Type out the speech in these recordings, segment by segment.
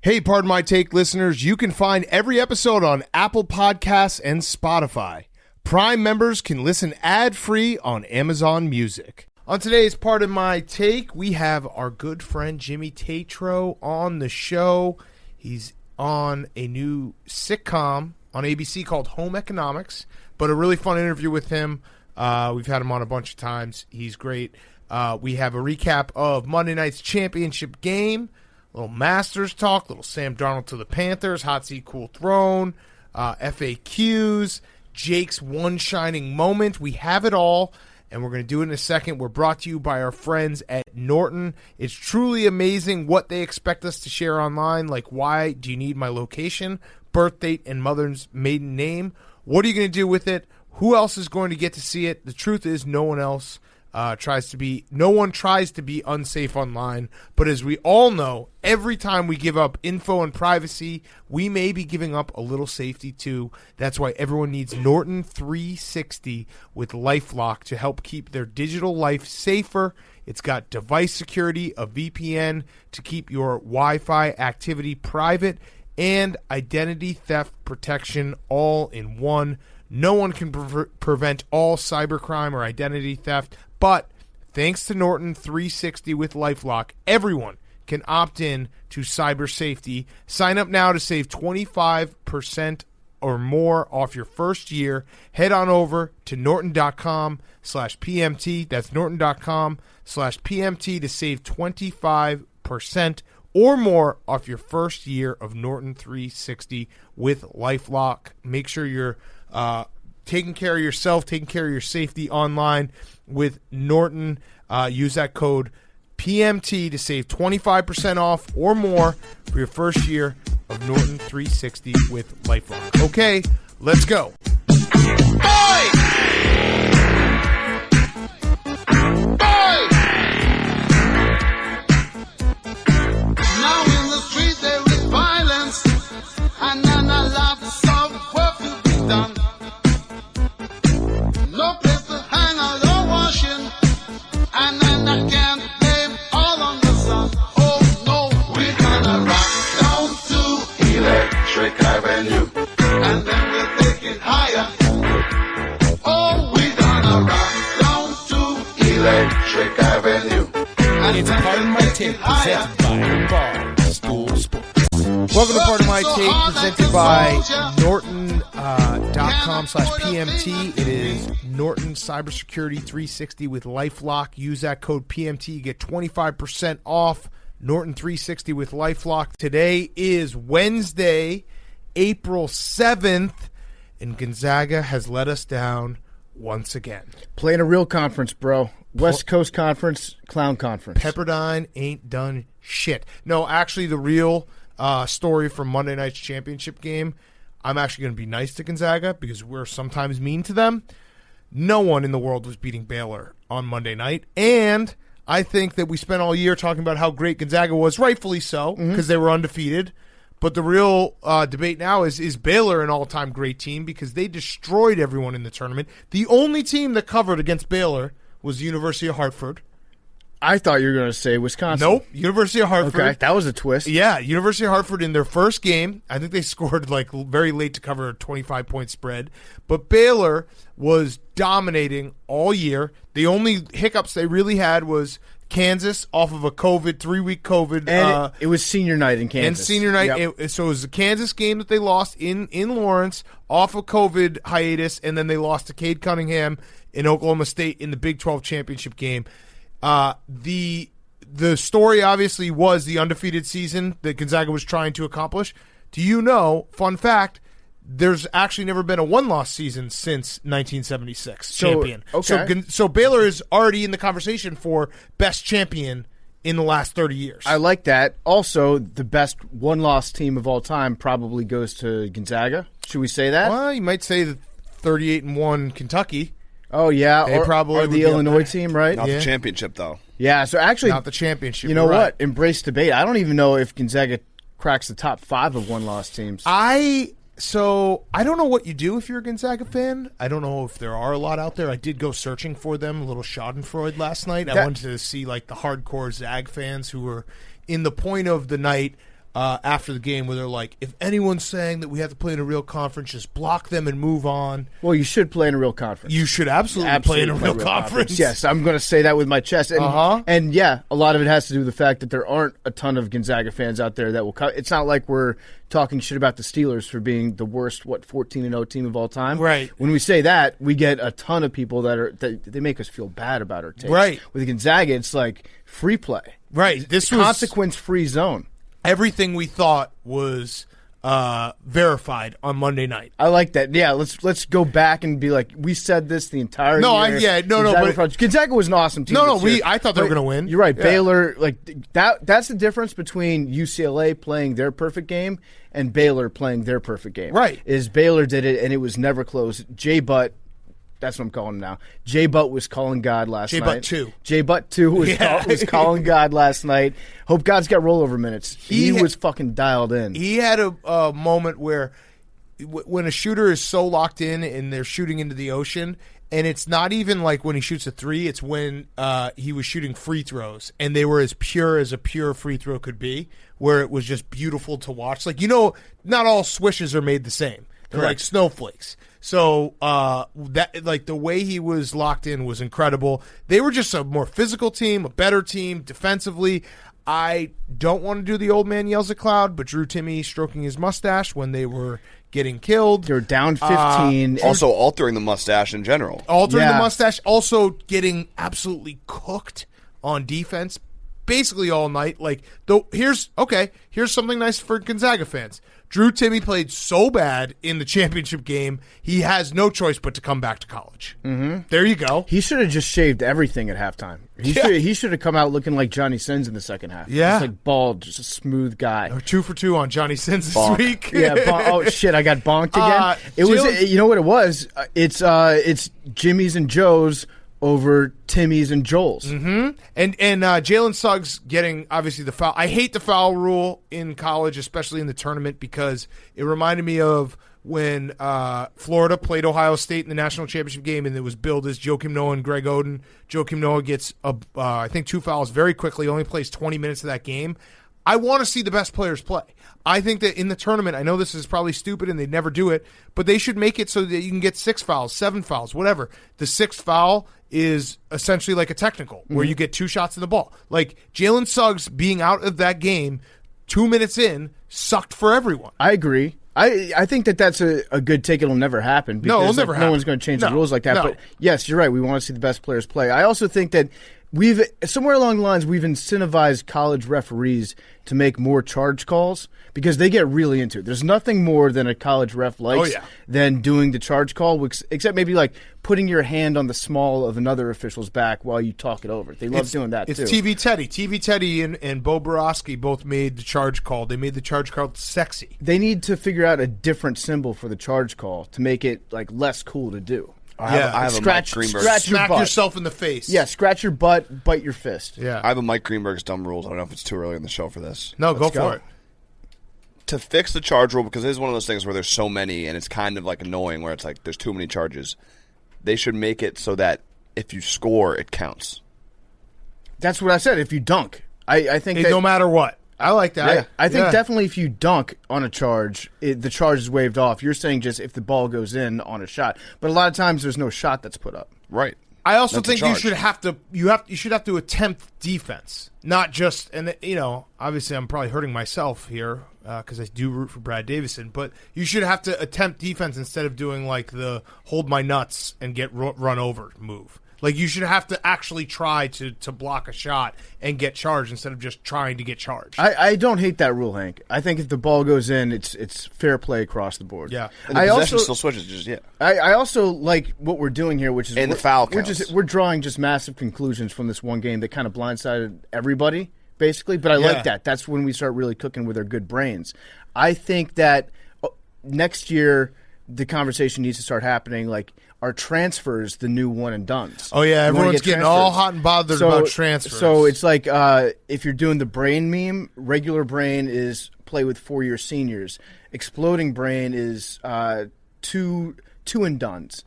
Hey, Pardon My Take listeners, you can find every episode on Apple Podcasts and Spotify. Prime members can listen ad-free on Amazon Music. On today's Pardon My Take, we have our good friend Jimmy Tatro on the show. He's on a new sitcom on ABC called Home Economics, but a really fun interview with him. We've had him on a bunch of times. He's great. We have a recap of Monday night's championship game, a little Masters talk, little Sam Darnold to the Panthers, hot seat, cool throne, FAQs, Jake's one shining moment. We have it all, and we're going to do it in a second. We're brought to you by our friends at Norton. It's truly amazing what they expect us to share online, like why do you need my location, birth date, and mother's maiden name. What are you going to do with it? Who else is going to get to see it? The truth is no one tries to be unsafe online, but as we all know, every time we give up info and privacy, we may be giving up a little safety too. That's why everyone needs Norton 360 with LifeLock to help keep their digital life safer. It's got device security, a VPN to keep your Wi-Fi activity private, and identity theft protection all in one. No one can prevent all cybercrime or identity theft, but thanks to Norton 360 with LifeLock, everyone can opt in to cyber safety. Sign up now to save 25% or more off your first year. Head on over to norton.com/PMT. That's norton.com/PMT to save 25% or more off your first year of Norton 360 with LifeLock. Make sure you're taking care of yourself, taking care of your safety online with Norton. Use that code PMT to save 25% off or more for your first year of Norton 360 with LifeLock. Okay, let's go. Now in the street there is violence, and then a lot of work to be done. No place to hang out or washing, and then I can't blame all on the sun. Oh no, we're gonna rock down to Electric Avenue, and then we'll take it higher. Oh, we're gonna rock down to Electric Avenue. It's Pardon My Take presented by Barstool Sports. Welcome to Pardon My Take presented by Norton.com/PMT. It is Norton Cybersecurity 360 with LifeLock. Use that code PMT. You get 25% off Norton 360 with LifeLock. Today is Wednesday, April 7th, and Gonzaga has let us down once again. Playing a real conference, bro. West Coast Conference, Clown Conference. Pepperdine ain't done shit. No, actually, the real story from Monday night's championship game, I'm actually going to be nice to Gonzaga because we're sometimes mean to them. No one in the world was beating Baylor on Monday night, and I think that we spent all year talking about how great Gonzaga was, rightfully so, because they were undefeated. But the real debate now is Baylor an all-time great team because they destroyed everyone in the tournament. The only team that covered against Baylor was the University of Hartford. I thought you were going to say Wisconsin. Nope, University of Hartford. Okay, that was a twist. Yeah, University of Hartford in their first game, I think they scored like very late to cover a 25-point spread. But Baylor was dominating all year. The only hiccups they really had was Kansas off of a 3-week COVID. And it was senior night in Kansas. And senior night. Yep. So it was the Kansas game that they lost in Lawrence off of COVID hiatus, and then they lost to Cade Cunningham in Oklahoma State in the Big 12 championship game. The story obviously was the undefeated season that Gonzaga was trying to accomplish. Do you know, fun fact, there's actually never been a one-loss season since 1976 champion. Okay. So Baylor is already in the conversation for best champion in the last 30 years. I like that. Also, the best one-loss team of all time probably goes to Gonzaga. Should we say that? Well, you might say the 38-1 Kentucky. Oh, yeah. They probably or the Illinois team, right? Not the championship, though. Yeah, so actually, not the championship. You know what? Embrace debate. I don't even know if Gonzaga cracks the top 5 of one-loss teams. So I don't know what you do if you're a Gonzaga fan. I don't know if there are a lot out there. I did go searching for them, a little Schadenfreude last night. I wanted to see like the hardcore Zag fans who were in the point of the night after the game where they're like, if anyone's saying that we have to play in a real conference, just block them and move on. Well, you should play in a real conference. You should absolutely play in a real conference. Yes, I'm going to say that with my chest. And yeah, a lot of it has to do with the fact that there aren't a ton of Gonzaga fans out there that will come. It's not like we're talking shit about the Steelers for being the worst, 14-0 team of all time. Right. When we say that, we get a ton of people that they make us feel bad about our takes. Right. With Gonzaga, it's like free play. Right. This was consequence-free zone. Everything we thought was verified on Monday night. I like that. Yeah, let's go back and be like, we said this the entire year. But Gonzaga was an awesome team. I thought they were going to win. You're right. Yeah. Baylor, like that's the difference between UCLA playing their perfect game and Baylor playing their perfect game. Right. Is Baylor did it and it was never close. Jay Butt, that's what I'm calling him now. Jay Butt was calling God last night. Butt 2. Jay Butt 2 was calling God last night. Hope God's got rollover minutes. He was fucking dialed in. He had a moment where when a shooter is so locked in and they're shooting into the ocean, and it's not even like when he shoots a three, it's when he was shooting free throws, and they were as a pure free throw could be, where it was just beautiful to watch. Like, not all swishes are made the same. They're like snowflakes. So that like the way he was locked in was incredible. They were just a more physical team, a better team defensively. I don't want to do the old man yells at cloud, but Drew Timme stroking his mustache when they were getting killed. They were down 15. Also altering the mustache in general. Altering the mustache. Also getting absolutely cooked on defense basically all night. Like, here's something nice for Gonzaga fans. Drew Timme played so bad in the championship game, he has no choice but to come back to college. Mm-hmm. There you go. He should have just shaved everything at halftime. He should have come out looking like Johnny Sins in the second half. Yeah. Just like bald, just a smooth guy. 2 for 2 on Johnny Sins this week. Yeah. Oh, shit, I got bonked again. It was, you know what it was? It's Jimmy's and Joe's over Timmy's and Joel's. Mm-hmm. And Jalen Suggs getting, obviously, the foul. I hate the foul rule in college, especially in the tournament, because it reminded me of when Florida played Ohio State in the national championship game, and it was billed as Joakim Noah and Greg Oden. Joakim Noah gets, I think, 2 fouls very quickly, only plays 20 minutes of that game. I want to see the best players play. I think that in the tournament, I know this is probably stupid and they never do it, but they should make it so that you can get 6 fouls, 7 fouls, whatever. The 6th foul is essentially like a technical where you get 2 shots in the ball. Like Jalen Suggs being out of that game 2 minutes in sucked for everyone. I agree. I think that's a good take. It'll never happen. Because, no, it'll never happen. No one's going to change the rules like that. No. But yes, you're right. We want to see the best players play. I also think that we've somewhere along the lines we've incentivized college referees to make more charge calls because they get really into it. There's nothing more than a college ref likes than doing the charge call, except maybe like putting your hand on the small of another official's back while you talk it over. They love doing that too. It's TV Teddy. TV Teddy and Bo Borowski both made the charge call. They made the charge call sexy. They need to figure out a different symbol for the charge call to make it like less cool to do. I have a Mike Greenberg. Smack yourself in the face. Yeah, scratch your butt, bite your fist. Yeah. I have a Mike Greenberg's dumb rules. I don't know if it's too early in the show for this. No, go for it. To fix the charge rule, because it is one of those things where there's so many and it's kind of like annoying where it's like there's too many charges, they should make it so that if you score, it counts. That's what I said. If you dunk. I think that, no matter what. I like that. Yeah, I think definitely if you dunk on a charge, the charge is waved off. You're saying just if the ball goes in on a shot, but a lot of times there's no shot that's put up. Right. I also think you should have to attempt defense, not just obviously I'm probably hurting myself here because I do root for Brad Davison, but you should have to attempt defense instead of doing like the hold my nuts and get run over move. Like, you should have to actually try to block a shot and get charged instead of just trying to get charged. I don't hate that rule, Hank. I think if the ball goes in, it's fair play across the board. Yeah. And the possession still switches. I also like what we're doing here, which is the foul counts. We're drawing just massive conclusions from this one game that kind of blindsided everybody, basically. But I like that. That's when we start really cooking with our good brains. I think that next year the conversation needs to start happening like, are transfers the new one and dones? Oh, yeah. Everyone's getting all hot and bothered about transfers. So it's like if you're doing the brain meme, regular brain is play with 4-year seniors. Exploding brain is two and dones.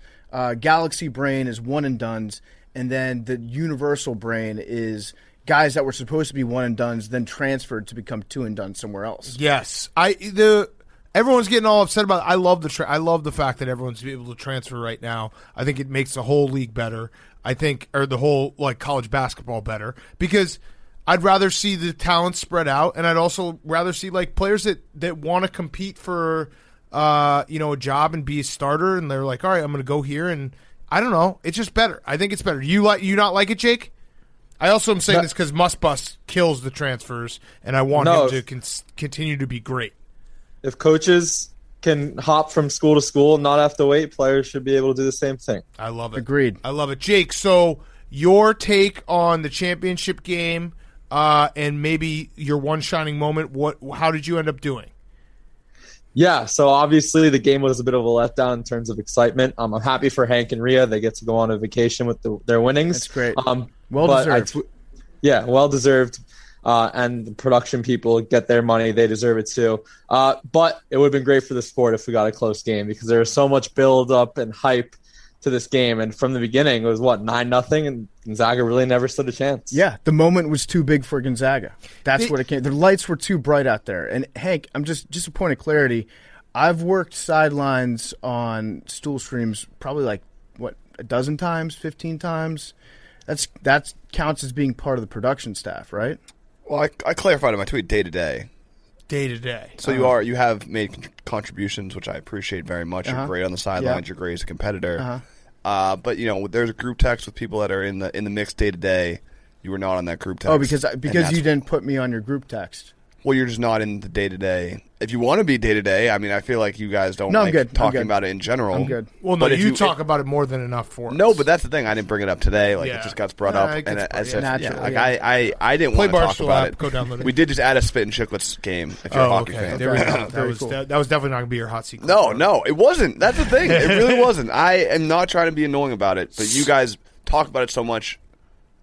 Galaxy brain is one and dones. And then the universal brain is guys that were supposed to be one and dones then transferred to become two and done somewhere else. Yes, everyone's getting all upset about it. I love the fact that everyone's able to transfer right now. I think it makes the whole league better. Or the whole college basketball better, because I'd rather see the talent spread out, and I'd also rather see players that want to compete for a job and be a starter, and they're like, all right, I'm going to go here, and I don't know, it's just better. I think it's better. You not like it, Jake? I also am saying this because Must Bus kills the transfers, and I want him to continue to be great. If coaches can hop from school to school, not have to wait, players should be able to do the same thing. I love it. Agreed. I love it. Jake, so your take on the championship game and maybe your one shining moment, how did you end up doing? Yeah, so obviously the game was a bit of a letdown in terms of excitement. I'm happy for Hank and Rhea. They get to go on a vacation with their winnings. That's great. Well-deserved. Well-deserved. And the production people get their money. They deserve it too. But it would have been great for the sport if we got a close game, because there was so much build-up and hype to this game. And from the beginning, it was, 9-0, and Gonzaga really never stood a chance. Yeah, the moment was too big for Gonzaga. That's what it came. The lights were too bright out there. And, Hank, I'm just a point of clarity, I've worked sidelines on stool streams probably a dozen times, 15 times. That counts as being part of the production staff, right? Well, I clarified in my tweet day to day. Day to day. So you have made contributions, which I appreciate very much. You're great on the sidelines. You're great as a competitor. But there's a group text with people that are in the mix day to day. You were not on that group text. Oh, because you didn't put me on your group text. Well, you're just not in the day to day. If you want to be day to day, I mean, I feel like you guys don't talking about it in general. I'm good. Well, no, you talk about it more than enough for us. No, but that's the thing. I didn't bring it up today. It just got brought up, and I didn't want to talk about it. Go download it. We did just add a Spit and Chicklets game. If you're a hockey fan, there we go. That was definitely not going to be your hot secret. No, it wasn't. That's the thing. It really wasn't. I am not trying to be annoying about it, but you guys talk about it so much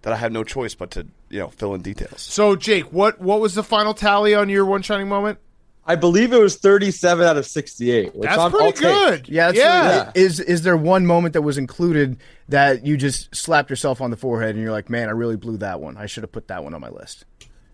that I have no choice but to fill in details. So, Jake, what was the final tally on your one shining moment? I believe it was 37 out of 68. Which That's pretty good. Yeah. Is there one moment that was included that you just slapped yourself on the forehead and you're like, man, I really blew that one. I should have put that one on my list.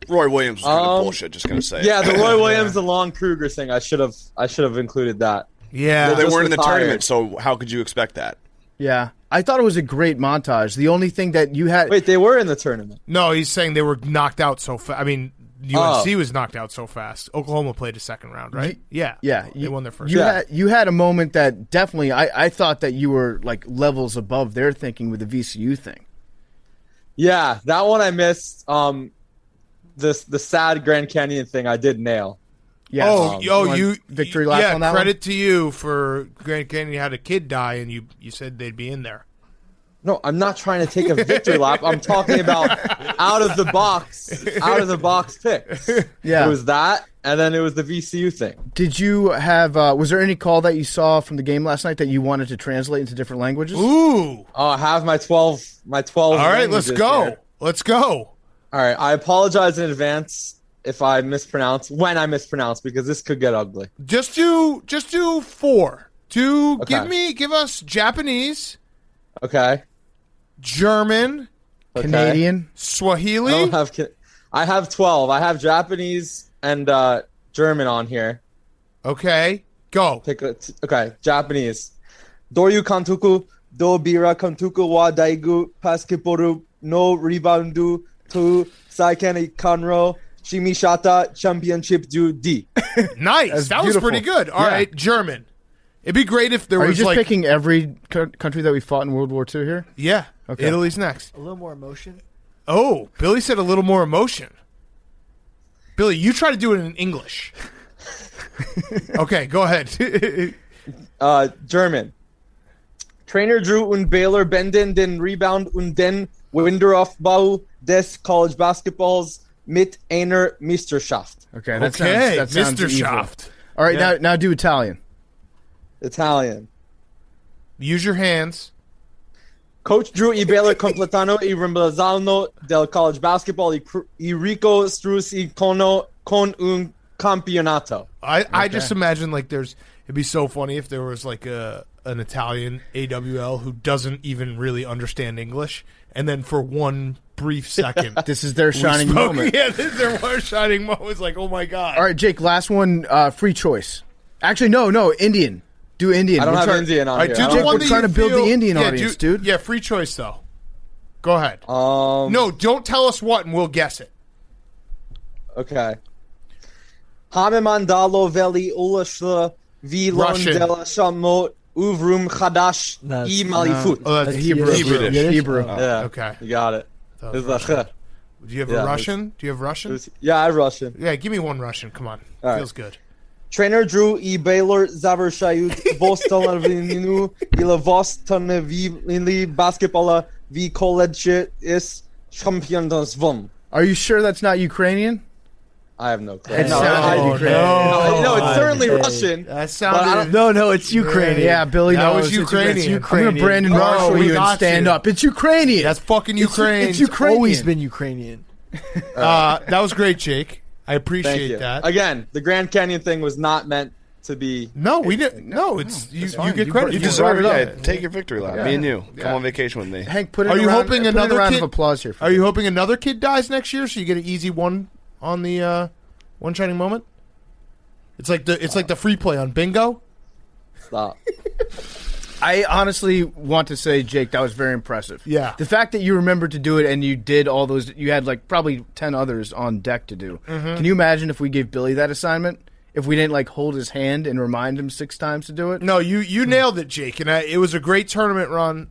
Roy Williams was kind of bullshit, just going to say. Yeah, the Roy Williams, the Lon Kruger thing, I should have included that. Yeah. Well, they weren't in the tournament, so how could you expect that? Yeah. I thought it was a great montage. The only thing that you had... Wait, they were in the tournament. No, he's saying they were knocked out so fast. I mean, UNC was knocked out so fast. Oklahoma played a second round, right? Yeah. They won their first round. You had a moment that definitely... I thought that you were levels above their thinking with the VCU thing. Yeah, that one I missed. The sad Grand Canyon thing I did nail. Yeah. You victory lap on that credit one? to you for Grand Canyon. You had a kid die, and you said they'd be in there. No, I'm not trying to take a victory lap. I'm talking about out of the box picks. Yeah. It was that, and then it was the VCU thing. Did you have? Was there any call that you saw from the game last night that you wanted to translate into different languages? Ooh. I have my 12. All right, let's go. Here. Let's go. All right, I apologize in advance if I mispronounce, because this could get ugly. Just do 4. Give us Japanese. Okay. German. Okay. Canadian. Swahili. I have 12. I have Japanese and German on here. Okay. Go. Okay. Japanese. Doryu kantoku, do bira kantoku wa daigu, basketball no reboundu to saiken kanro. Shimishata Championship du D. Nice. That was pretty good. All right, German. It'd be great if there was. Are you just picking every country that we fought in World War II here? Yeah. Okay. Italy's next. A little more emotion. Oh, Billy said a little more emotion. Billy, you try to do it in English. Okay, go ahead. German. Trainer Drew und Baylor benden den Rebound und den Winderaufbau des College Basketballs mit einer Meisterschaft. Okay, that sounds Meisterschaft. All right, now do Italian. Italian. Use your hands. Coach Drew e Baylor completano il rimbalzano del college basketball e Rico Struzzi con un campionato. I just imagine it'd be so funny if there was an Italian AWL who doesn't even really understand English, and then for one brief second. This is their shining moment. Yeah, this is their shining moment. It's like, oh my God. All right, Jake, last one, free choice. Actually, no, Indian. Do Indian. I don't have Indian on here. Do the Jake, one we're that trying you to build feel- the Indian audience, dude. Yeah, free choice, though. Go ahead. No, don't tell us what, and we'll guess it. Okay. Hamemandalo veli ulashla vilon Russian. dela shamot uvrum chadash That's- I malifut. Oh, that's Hebrew. Hebrew. Hebrew. Yeah. Okay. You got it. That was It's like, Russian. Do you have Yeah, a Russian? Do you have Russian? yeah, I Russian. Yeah, give me one Russian. Come on. All right. Feels good. Trainer Drew I Baylor završaють Boston или Boston basketball v college is championstvom. Are you sure that's not Ukrainian? I have no clue. It No, sounded Ukrainian. no, it's certainly Russian. That But I sounded. don't- No, it's Ukrainian. Yeah, Billy That knows. was It's Ukrainian. I'm going to Brandon Oh, Marshall we you and got stand you. up. It's Ukrainian. That's fucking Ukraine. It's Ukrainian. Always been Ukrainian. That was great, Jake. I Thank appreciate you. that. Again, the Grand Canyon thing was not meant to be. No, we didn't. No, it's you. fine. You get You credit. You for it. deserve it. Yeah. Yeah, take your victory lap. Me and you. Come on vacation with me. Hank, put it Are you around, hoping put another a round kid- of applause here? For Are you hoping another kid dies next year so you get an easy one on the one shining moment? It's like the free play on bingo. Stop. I honestly want to say, Jake, that was very impressive. Yeah. The fact that you remembered to do it and you did all those, you had like probably 10 others on deck to do. Mm-hmm. Can you imagine if we gave Billy that assignment? If we didn't like hold his hand and remind him 6 times to do it? No, you nailed it, Jake, and it was a great tournament run.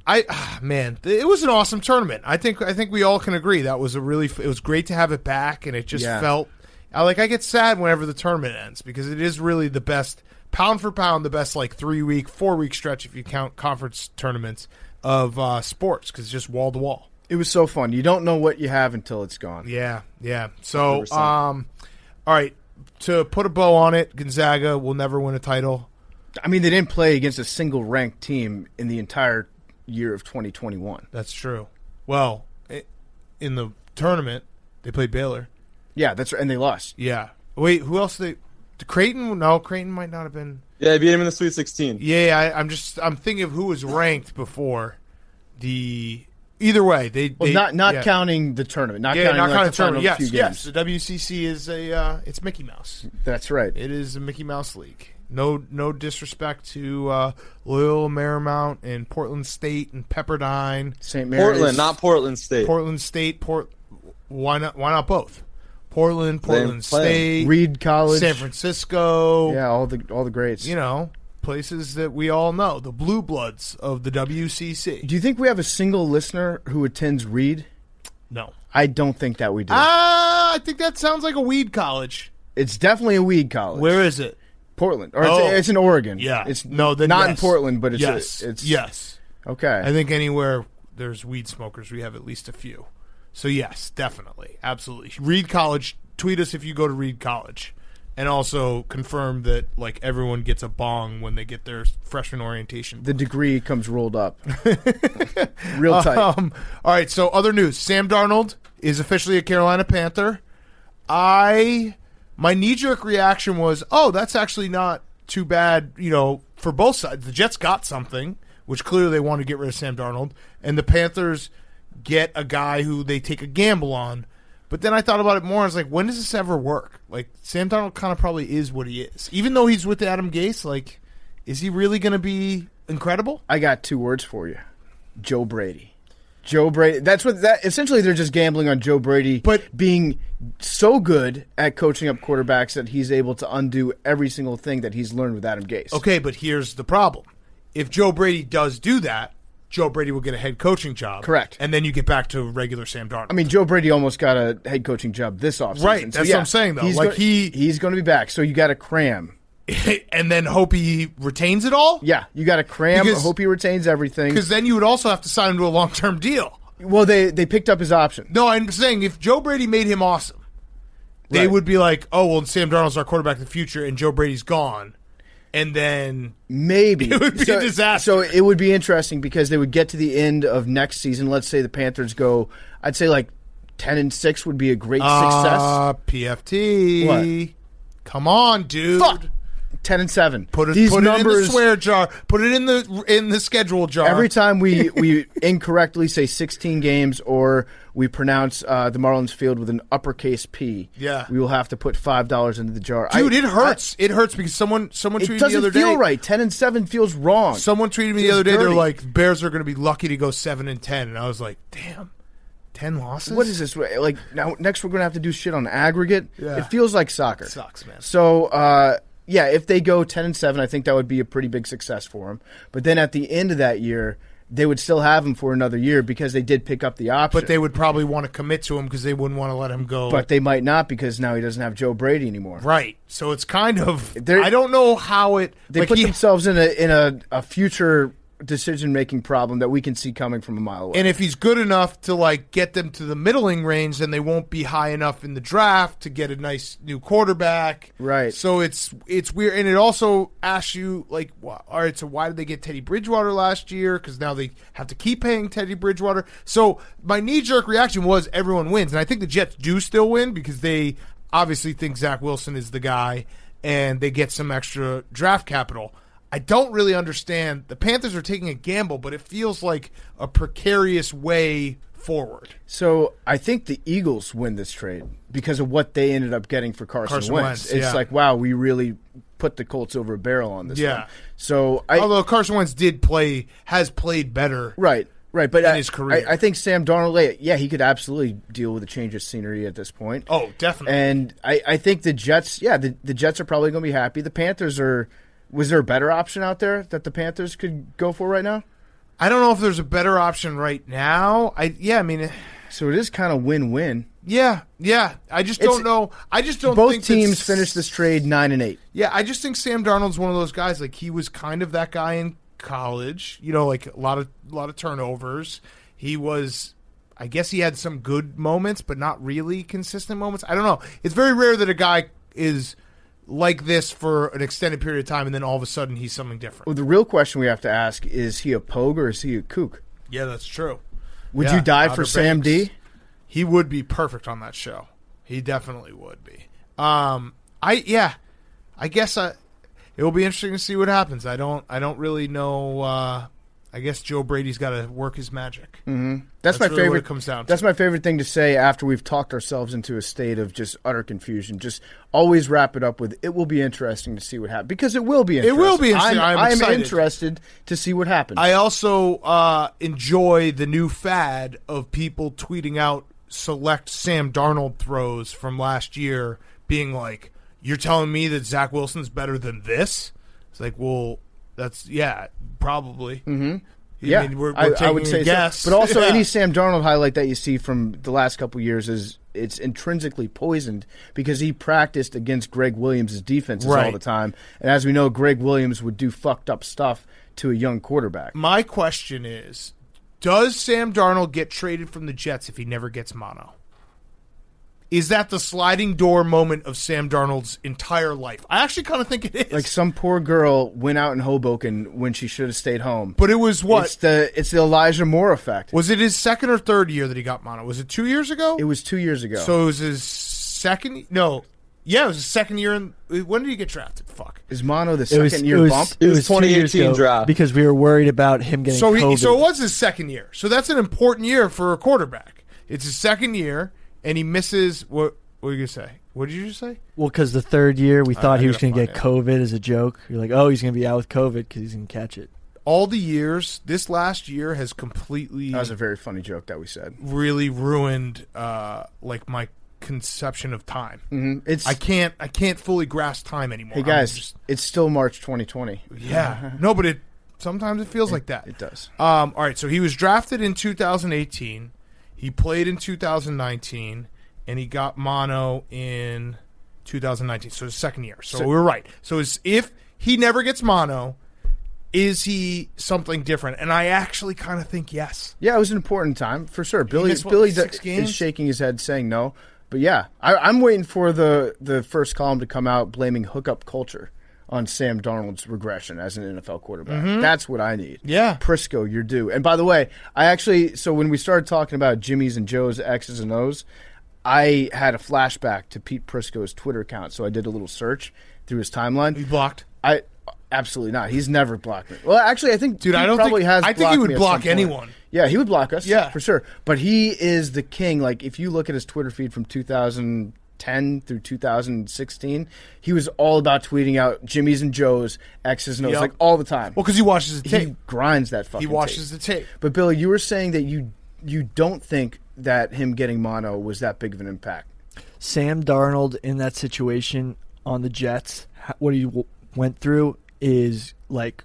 Man, it was an awesome tournament. I think we all can agree that was it was great to have it back, and it just felt I get sad whenever the tournament ends because it is really the best pound for pound, the best like 3-week, 4-week stretch if you count conference tournaments of sports because it's just wall to wall. It was so fun. You don't know what you have until it's gone. Yeah. So, all right. To put a bow on it, Gonzaga will never win a title. I mean, they didn't play against a single ranked team in the entire year of 2021. That's true. Well, in the tournament, they played Baylor. Yeah, that's right, and they lost. Yeah. Wait, who else? Creighton? No, Creighton might not have been. Yeah, they beat him in the Sweet 16. Yeah, I'm thinking of who was ranked before the. Either way, they not counting the tournament, not counting the tournament. final few Yes. games. The WCC is it's Mickey Mouse. That's right. It is a Mickey Mouse league. No disrespect to Loyola Marymount and Portland State and Pepperdine. St. Mary's. Portland, not Portland State. Portland State. Why not both? Portland Play State, Reed College, San Francisco. Yeah, all the greats. You know, places that we all know, the blue bloods of the WCC. Do you think we have a single listener who attends Reed? No. I don't think that we do. I think that sounds like a weed college. It's definitely a weed college. Where is it? Portland. Or it's in Oregon. Yeah. It's not in Portland, but it's yes. Okay. I think anywhere there's weed smokers, we have at least a few. So yes, definitely. Absolutely. Reed College, tweet us if you go to Reed College. And also confirm that like everyone gets a bong when they get their freshman orientation. The degree comes rolled up. Real tight. All right, so other news. Sam Darnold is officially a Carolina Panther. My knee-jerk reaction was, oh, that's actually not too bad, for both sides. The Jets got something, which clearly they want to get rid of Sam Darnold, and the Panthers get a guy who they take a gamble on. But then I thought about it more. I was like, when does this ever work? Like, Sam Darnold kind of probably is what he is. Even though he's with Adam Gase, like, is he really going to be incredible? I got 2 words for you. Joe Brady. Joe Brady. Essentially they're just gambling on Joe Brady being so good at coaching up quarterbacks that he's able to undo every single thing that he's learned with Adam Gase. Okay, but here's the problem. If Joe Brady does do that, Joe Brady will get a head coaching job. Correct. And then you get back to regular Sam Darnold. I mean, Joe Brady almost got a head coaching job this offseason. Right, that's what I'm saying, though. He's going to be back, so you got to cram. And then hope he retains it all? Yeah, you got to cram, hope he retains everything. Because then you would also have to sign him to a long-term deal. Well, they picked up his option. No, I'm saying if Joe Brady made him awesome, they would be like, oh, well, Sam Darnold's our quarterback of the future, and Joe Brady's gone. And then maybe it would be a disaster. So it would be interesting because they would get to the end of next season. Let's say the Panthers go, I'd say like 10-6 would be a great success. PFT. What? Come on, dude. Fuck. 10-7. Put it These numbers, in the swear jar. Put it in the schedule jar. Every time we incorrectly say 16 games or we pronounce the Marlins field with an uppercase P, we will have to put $5 into the jar. Dude, it hurts. It hurts because someone tweeted me the other day. It doesn't feel right. 10-7 feels wrong. Someone tweeted me the other day. They're like, Bears are going to be lucky to go 7-10, and I was like, damn. 10 losses? What is this? Like, now next we're going to have to do shit on aggregate. Yeah. It feels like soccer. It sucks, man. So, if they go 10-7, I think that would be a pretty big success for them. But then at the end of that year, they would still have him for another year because they did pick up the option. But they would probably want to commit to him because they wouldn't want to let him go. But they might not because now he doesn't have Joe Brady anymore. Right. So it's kind of – I don't know how it – They put themselves in a future – decision-making problem that we can see coming from a mile away. And if he's good enough to like get them to the middling range, then they won't be high enough in the draft to get a nice new quarterback. Right. So it's weird, and it also asks you like, all right, so why did they get Teddy Bridgewater last year? Because now they have to keep paying Teddy Bridgewater. So my knee-jerk reaction was everyone wins, and I think the Jets do still win because they obviously think Zach Wilson is the guy, and they get some extra draft capital. I don't really understand. The Panthers are taking a gamble, but it feels like a precarious way forward. So I think the Eagles win this trade because of what they ended up getting for Carson Wentz. It's like, wow, we really put the Colts over a barrel on this one. So although Carson Wentz has played better. Right. But in his career. I think Sam Darnold, he could absolutely deal with a change of scenery at this point. Oh, definitely. And I think the Jets, the Jets are probably going to be happy. The Panthers are... Was there a better option out there that the Panthers could go for right now? I don't know if there's a better option right now. So it is kind of win-win. Yeah. I just don't know. I just don't think both teams finished this trade 9-8. Yeah, I just think Sam Darnold's one of those guys. Like he was kind of that guy in college. You know, like a lot of turnovers. He was. I guess he had some good moments, but not really consistent moments. I don't know. It's very rare that a guy is like this for an extended period of time, and then all of a sudden he's something different. Well, the real question we have to ask is he a pogue or is he a kook? Yeah, that's true. Would you die for Sam D? He would be perfect on that show. He definitely would be. I guess it will be interesting to see what happens. I don't really know. I guess Joe Brady's got to work his magic. Mm-hmm. That's my really favorite. What it comes down to. That's my favorite thing to say after we've talked ourselves into a state of just utter confusion. Just always wrap it up with, it will be interesting to see what happens. Because it will be interesting. It will be interesting. I'm interested to see what happens. I also enjoy the new fad of people tweeting out select Sam Darnold throws from last year being like, you're telling me that Zach Wilson's better than this? It's like, well, that's, probably. Mm-hmm. I mean, we're taking I would say a guess. So. But also, any Sam Darnold highlight that you see from the last couple of years is it's intrinsically poisoned because he practiced against Greg Williams' defenses all the time. And as we know, Greg Williams would do fucked up stuff to a young quarterback. My question is, does Sam Darnold get traded from the Jets if he never gets mono? Is that the sliding door moment of Sam Darnold's entire life? I actually kind of think it is. Like some poor girl went out in Hoboken when she should have stayed home. But it was what? It's the Elijah Moore effect. Was it his second or third year that he got mono? Was it 2 years ago? It was 2 years ago. So it was his second? No. Yeah, it was his second year. When did he get drafted? Fuck. Is mono the second year bump? It was 2018 draft. Because we were worried about him getting COVID. So it was his second year. So that's an important year for a quarterback. It's his second year, and he misses what were you going to say? What did you just say? Well, because the third year we thought he was going to get COVID as a joke. You're like, oh, he's going to be out with COVID because he's going to catch it. All the years, this last year has completely... That was a very funny joke that we said. ...really ruined like my conception of time. Mm-hmm. I can't fully grasp time anymore. Hey, guys, it's still March 2020. Yeah. No, but sometimes it feels like that. It does. All right, so he was drafted in 2018. He played in 2019. And he got mono in 2019, so his second year. So we were right. So if he never gets mono, is he something different? And I actually kind of think yes. Yeah, it was an important time, for sure. Billy is shaking his head saying no. But yeah, I'm waiting for the first column to come out blaming hookup culture on Sam Darnold's regression as an NFL quarterback. Mm-hmm. That's what I need. Yeah. Prisco, you're due. And by the way, so when we started talking about Jimmy's and Joe's X's and O's, I had a flashback to Pete Prisco's Twitter account, so I did a little search through his timeline. You blocked? Absolutely not. He's never blocked me. Well, actually, I think Dude, he I don't probably think has I think blocked he me would at block some point. anyone. Yeah, he would block us. Yeah. For sure. But he is the king. Like, if you look at his Twitter feed from 2010 through 2016, he was all about tweeting out Jimmy's and Joe's, X's and O's, Yep. like all the time. Well, because he watches the he tape. grinds that fucking He watches tape. the tape. But, Billy, you were saying that you don't think that him getting mono was that big of an impact. Sam Darnold in that situation on the Jets, what he went through is like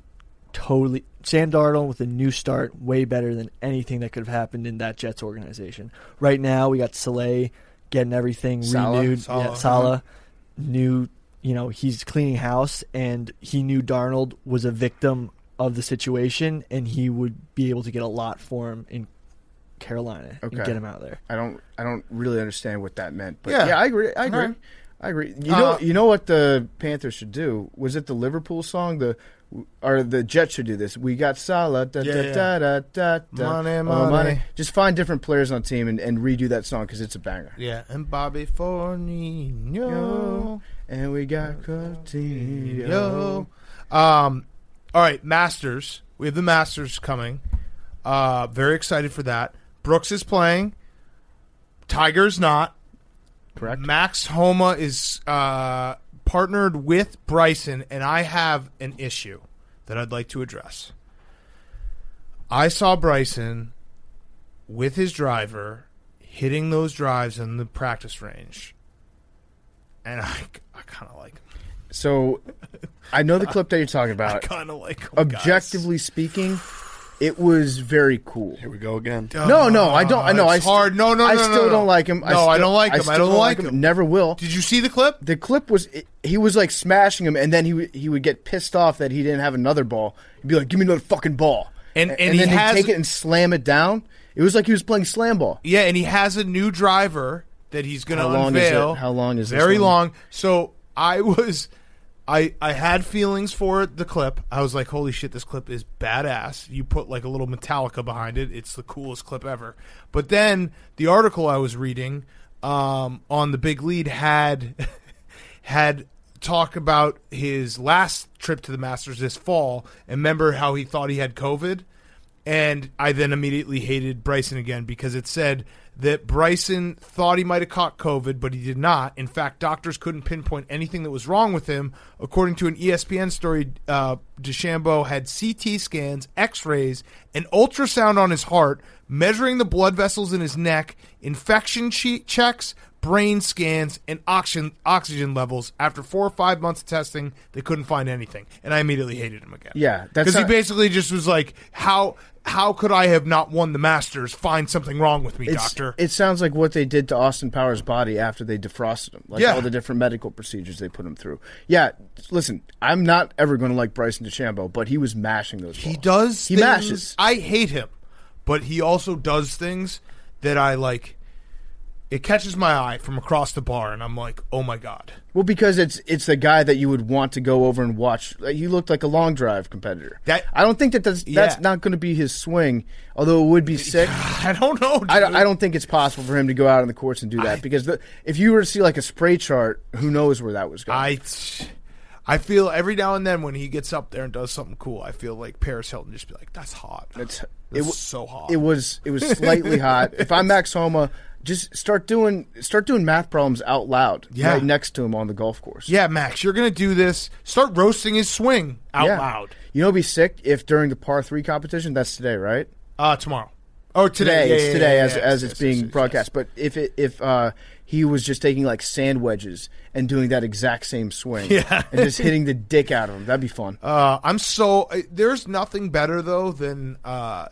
totally Sam Darnold with a new start, way better than anything that could have happened in that Jets organization. Right now, we got Saleh getting everything renewed. Salah, new, he's cleaning house, and he knew Darnold was a victim of the situation, and he would be able to get a lot for him in Carolina and get him out there. I don't really understand what that meant, but Yeah. I agree. Right. I agree. You know what the Panthers should do? Was it the Liverpool song? Or the Jets should do this. We got Salah. Money. Just find different players on the team and redo that song because it's a banger. Yeah, and Bobby Firmino. And we got Coutinho. All right, Masters. We have the Masters coming. Very excited for that. Brooks is playing. Tiger's not. Correct. Max Homa is partnered with Bryson, and I have an issue that I'd like to address. I saw Bryson with his driver hitting those drives in the practice range, and I kind of like him. So I know the clip that you're talking I about. kind of like him, Objectively speaking, it was very cool. Here we go again. No, I don't. I know. It's hard. No, I still don't like him. No, I don't like him. I don't like him. Never will. Did you see the clip? The clip was he was like smashing him, and then he would get pissed off that he didn't have another ball. He'd be like, "Give me another fucking ball," and then he'd take it and slam it down. It was like he was playing slam ball. Yeah, and he has a new driver that he's going to unveil. How long is it? Very long. So I had feelings for the clip. I was like, holy shit, this clip is badass. You put like a little Metallica behind it. It's the coolest clip ever. But then the article I was reading on the Big Lead had talk about his last trip to the Masters this fall. And remember how he thought he had COVID? And I then immediately hated Bryson again because it said that Bryson thought he might have caught COVID, but he did not. In fact, doctors couldn't pinpoint anything that was wrong with him. According to an ESPN story, DeChambeau had CT scans, X-rays, an ultrasound on his heart, measuring the blood vessels in his neck, infection checks, brain scans, and oxygen levels. After 4 or 5 months of testing, they couldn't find anything. And I immediately hated him again. Yeah. Because he basically just was like, how could I have not won the Masters? Find something wrong with me, doctor. It sounds like what they did to Austin Powers' body after they defrosted him. Like all the different medical procedures they put him through. Yeah, listen, I'm not ever going to like Bryson DeChambeau, but he was mashing those balls. He does He things, mashes. I hate him, but he also does things that I like. It catches my eye from across the bar, and I'm like, oh, my God. Well, because it's the guy that you would want to go over and watch. He looked like a long drive competitor. I don't think that's not going to be his swing, although it would be sick. I don't know, dude. I don't think it's possible for him to go out on the courts and do that because if you were to see like a spray chart, who knows where that was going. I feel every now and then when he gets up there and does something cool, I feel like Paris Hilton just be like, that's hot. It was so hot. It was slightly hot. If I'm Max Homa, just start doing math problems out loud right next to him on the golf course. Yeah, Max, you're going to do this. Start roasting his swing out loud. You know, it'd be sick if during the par 3 competition, that's today, right? Tomorrow. Oh, today. It's today as it's being broadcast. But if he was just taking like sand wedges and doing that exact same swing and just hitting the dick out of him, that'd be fun. There's nothing better though than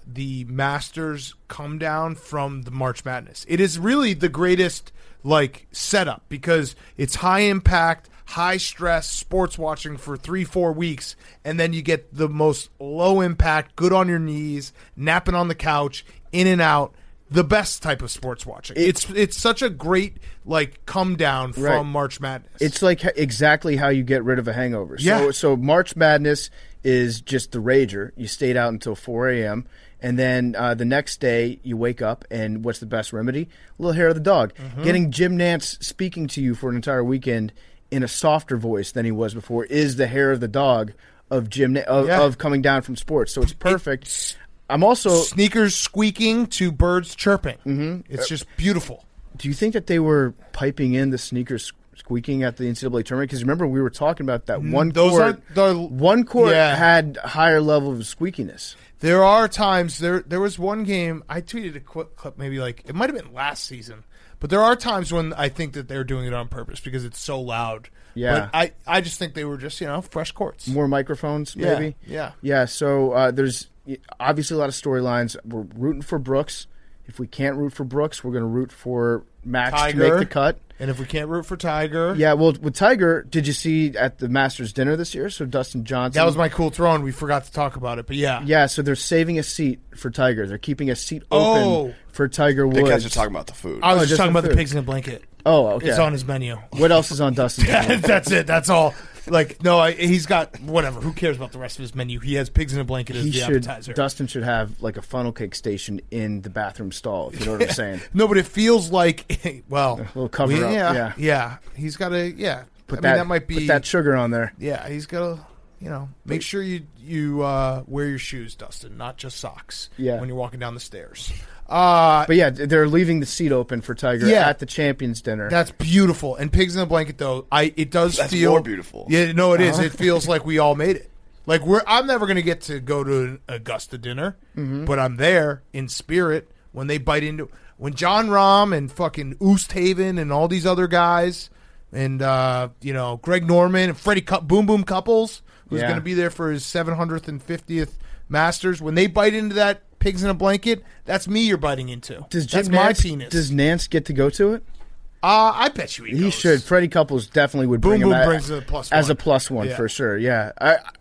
the Masters come down from the March Madness. It is really the greatest like setup because it's high impact, high stress sports watching for 3-4 weeks, and then you get the most low impact, good on your knees, napping on the couch, in and out. The best type of sports watching. It's such a great like come down from March Madness. It's like exactly how you get rid of a hangover. So March Madness is just the rager. You stayed out until 4 a.m. and then the next day you wake up and what's the best remedy? A little hair of the dog. Mm-hmm. Getting Jim Nantz speaking to you for an entire weekend in a softer voice than he was before is the hair of the dog of coming down from sports. So it's perfect. I'm also sneakers squeaking to birds chirping. Mm-hmm. It's just beautiful. Do you think that they were piping in the sneakers squeaking at the NCAA tournament? Because remember, we were talking about that one court. One court had higher level of squeakiness. There are times. There was one game. I tweeted a clip, maybe like it might have been last season. But there are times when I think that they're doing it on purpose because it's so loud. Yeah. But I just think they were just, fresh courts. More microphones, maybe? Yeah. Yeah, so there's obviously a lot of storylines. We're rooting for Brooks. If we can't root for Brooks, we're going to root for Max Tiger, to make the cut. And if we can't root for Tiger. Yeah, well, with Tiger, did you see at the Masters dinner this year? So Dustin Johnson. That was my cool throne. We forgot to talk about it, but yeah. Yeah, so they're saving a seat for Tiger. They're keeping a seat open for Tiger Woods. The guys are talking about the food. I was just talking about the pigs in a blanket. Oh, okay. It's on his menu. What else is on Dustin's menu? That's it. That's all. Like, no, he's got whatever. Who cares about the rest of his menu? He has pigs in a blanket as the appetizer. Dustin should have like a funnel cake station in the bathroom stall, if you know what I'm saying. No, but it feels like, well. A little cover up. Yeah. He's got to, that might be. Put that sugar on there. Yeah, he's got to, make sure you wear your shoes, Dustin, not just socks when you're walking down the stairs. But yeah, they're leaving the seat open for Tiger at the Champions Dinner. That's beautiful. And pigs in a blanket, though, it does That's feel more beautiful. Yeah, no, it is. It feels like we all made it. Like I'm never going to get to go to an Augusta dinner, but I'm there in spirit when they bite into when John Rahm and fucking Oosthaven and all these other guys and Greg Norman and Freddie Boom Boom Couples, who's going to be there for his 750th Masters, when they bite into that pigs in a blanket, that's me you're biting into. That's my penis. Does Nance get to go to it? I bet you he goes. Should. Freddie Couples definitely would bring Boom him brings a +1. as a +1 for sure. Yeah,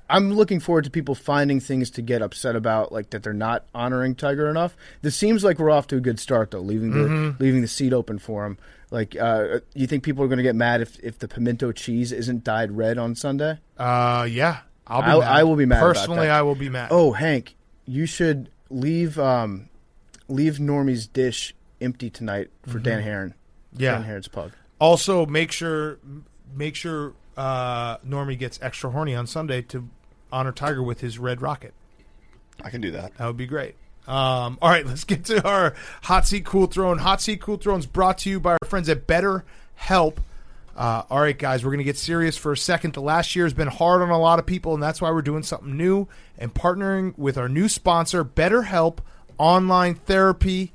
I'm looking forward to people finding things to get upset about, like that they're not honoring Tiger enough. This seems like we're off to a good start though, leaving the seat open for him. Like, you think people are going to get mad if the pimento cheese isn't dyed red on Sunday? Yeah, I'll be mad. I will be mad. Personally, about that. I will be mad. Oh, Hank, you should leave Normie's dish empty tonight for Dan Heron. Yeah, Dan Heron's pug. Also, make sure Normie gets extra horny on Sunday to honor Tiger with his red rocket. I can do that. That would be great. All right, let's get to our Hot Seat Cool Throne. Hot Seat Cool Throne is brought to you by our friends at BetterHelp. All right, guys, we're going to get serious for a second. The last year has been hard on a lot of people, and that's why we're doing something new and partnering with our new sponsor, BetterHelp Online Therapy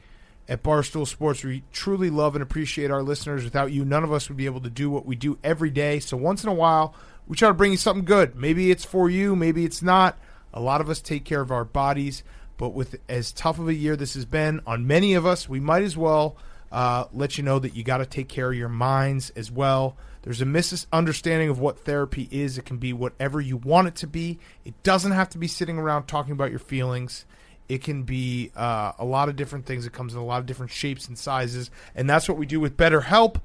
at Barstool Sports. We truly love and appreciate our listeners. Without you, none of us would be able to do what we do every day. So once in a while, we try to bring you something good. Maybe it's for you, maybe it's not. A lot of us take care of our bodies, but with as tough of a year this has been on many of us, we might as well let you know that you got to take care of your minds as well. There's a misunderstanding of what therapy is. It can be whatever you want it to be. It doesn't have to be sitting around talking about your feelings. It can be a lot of different things. It comes in a lot of different shapes and sizes, and that's what we do with BetterHelp.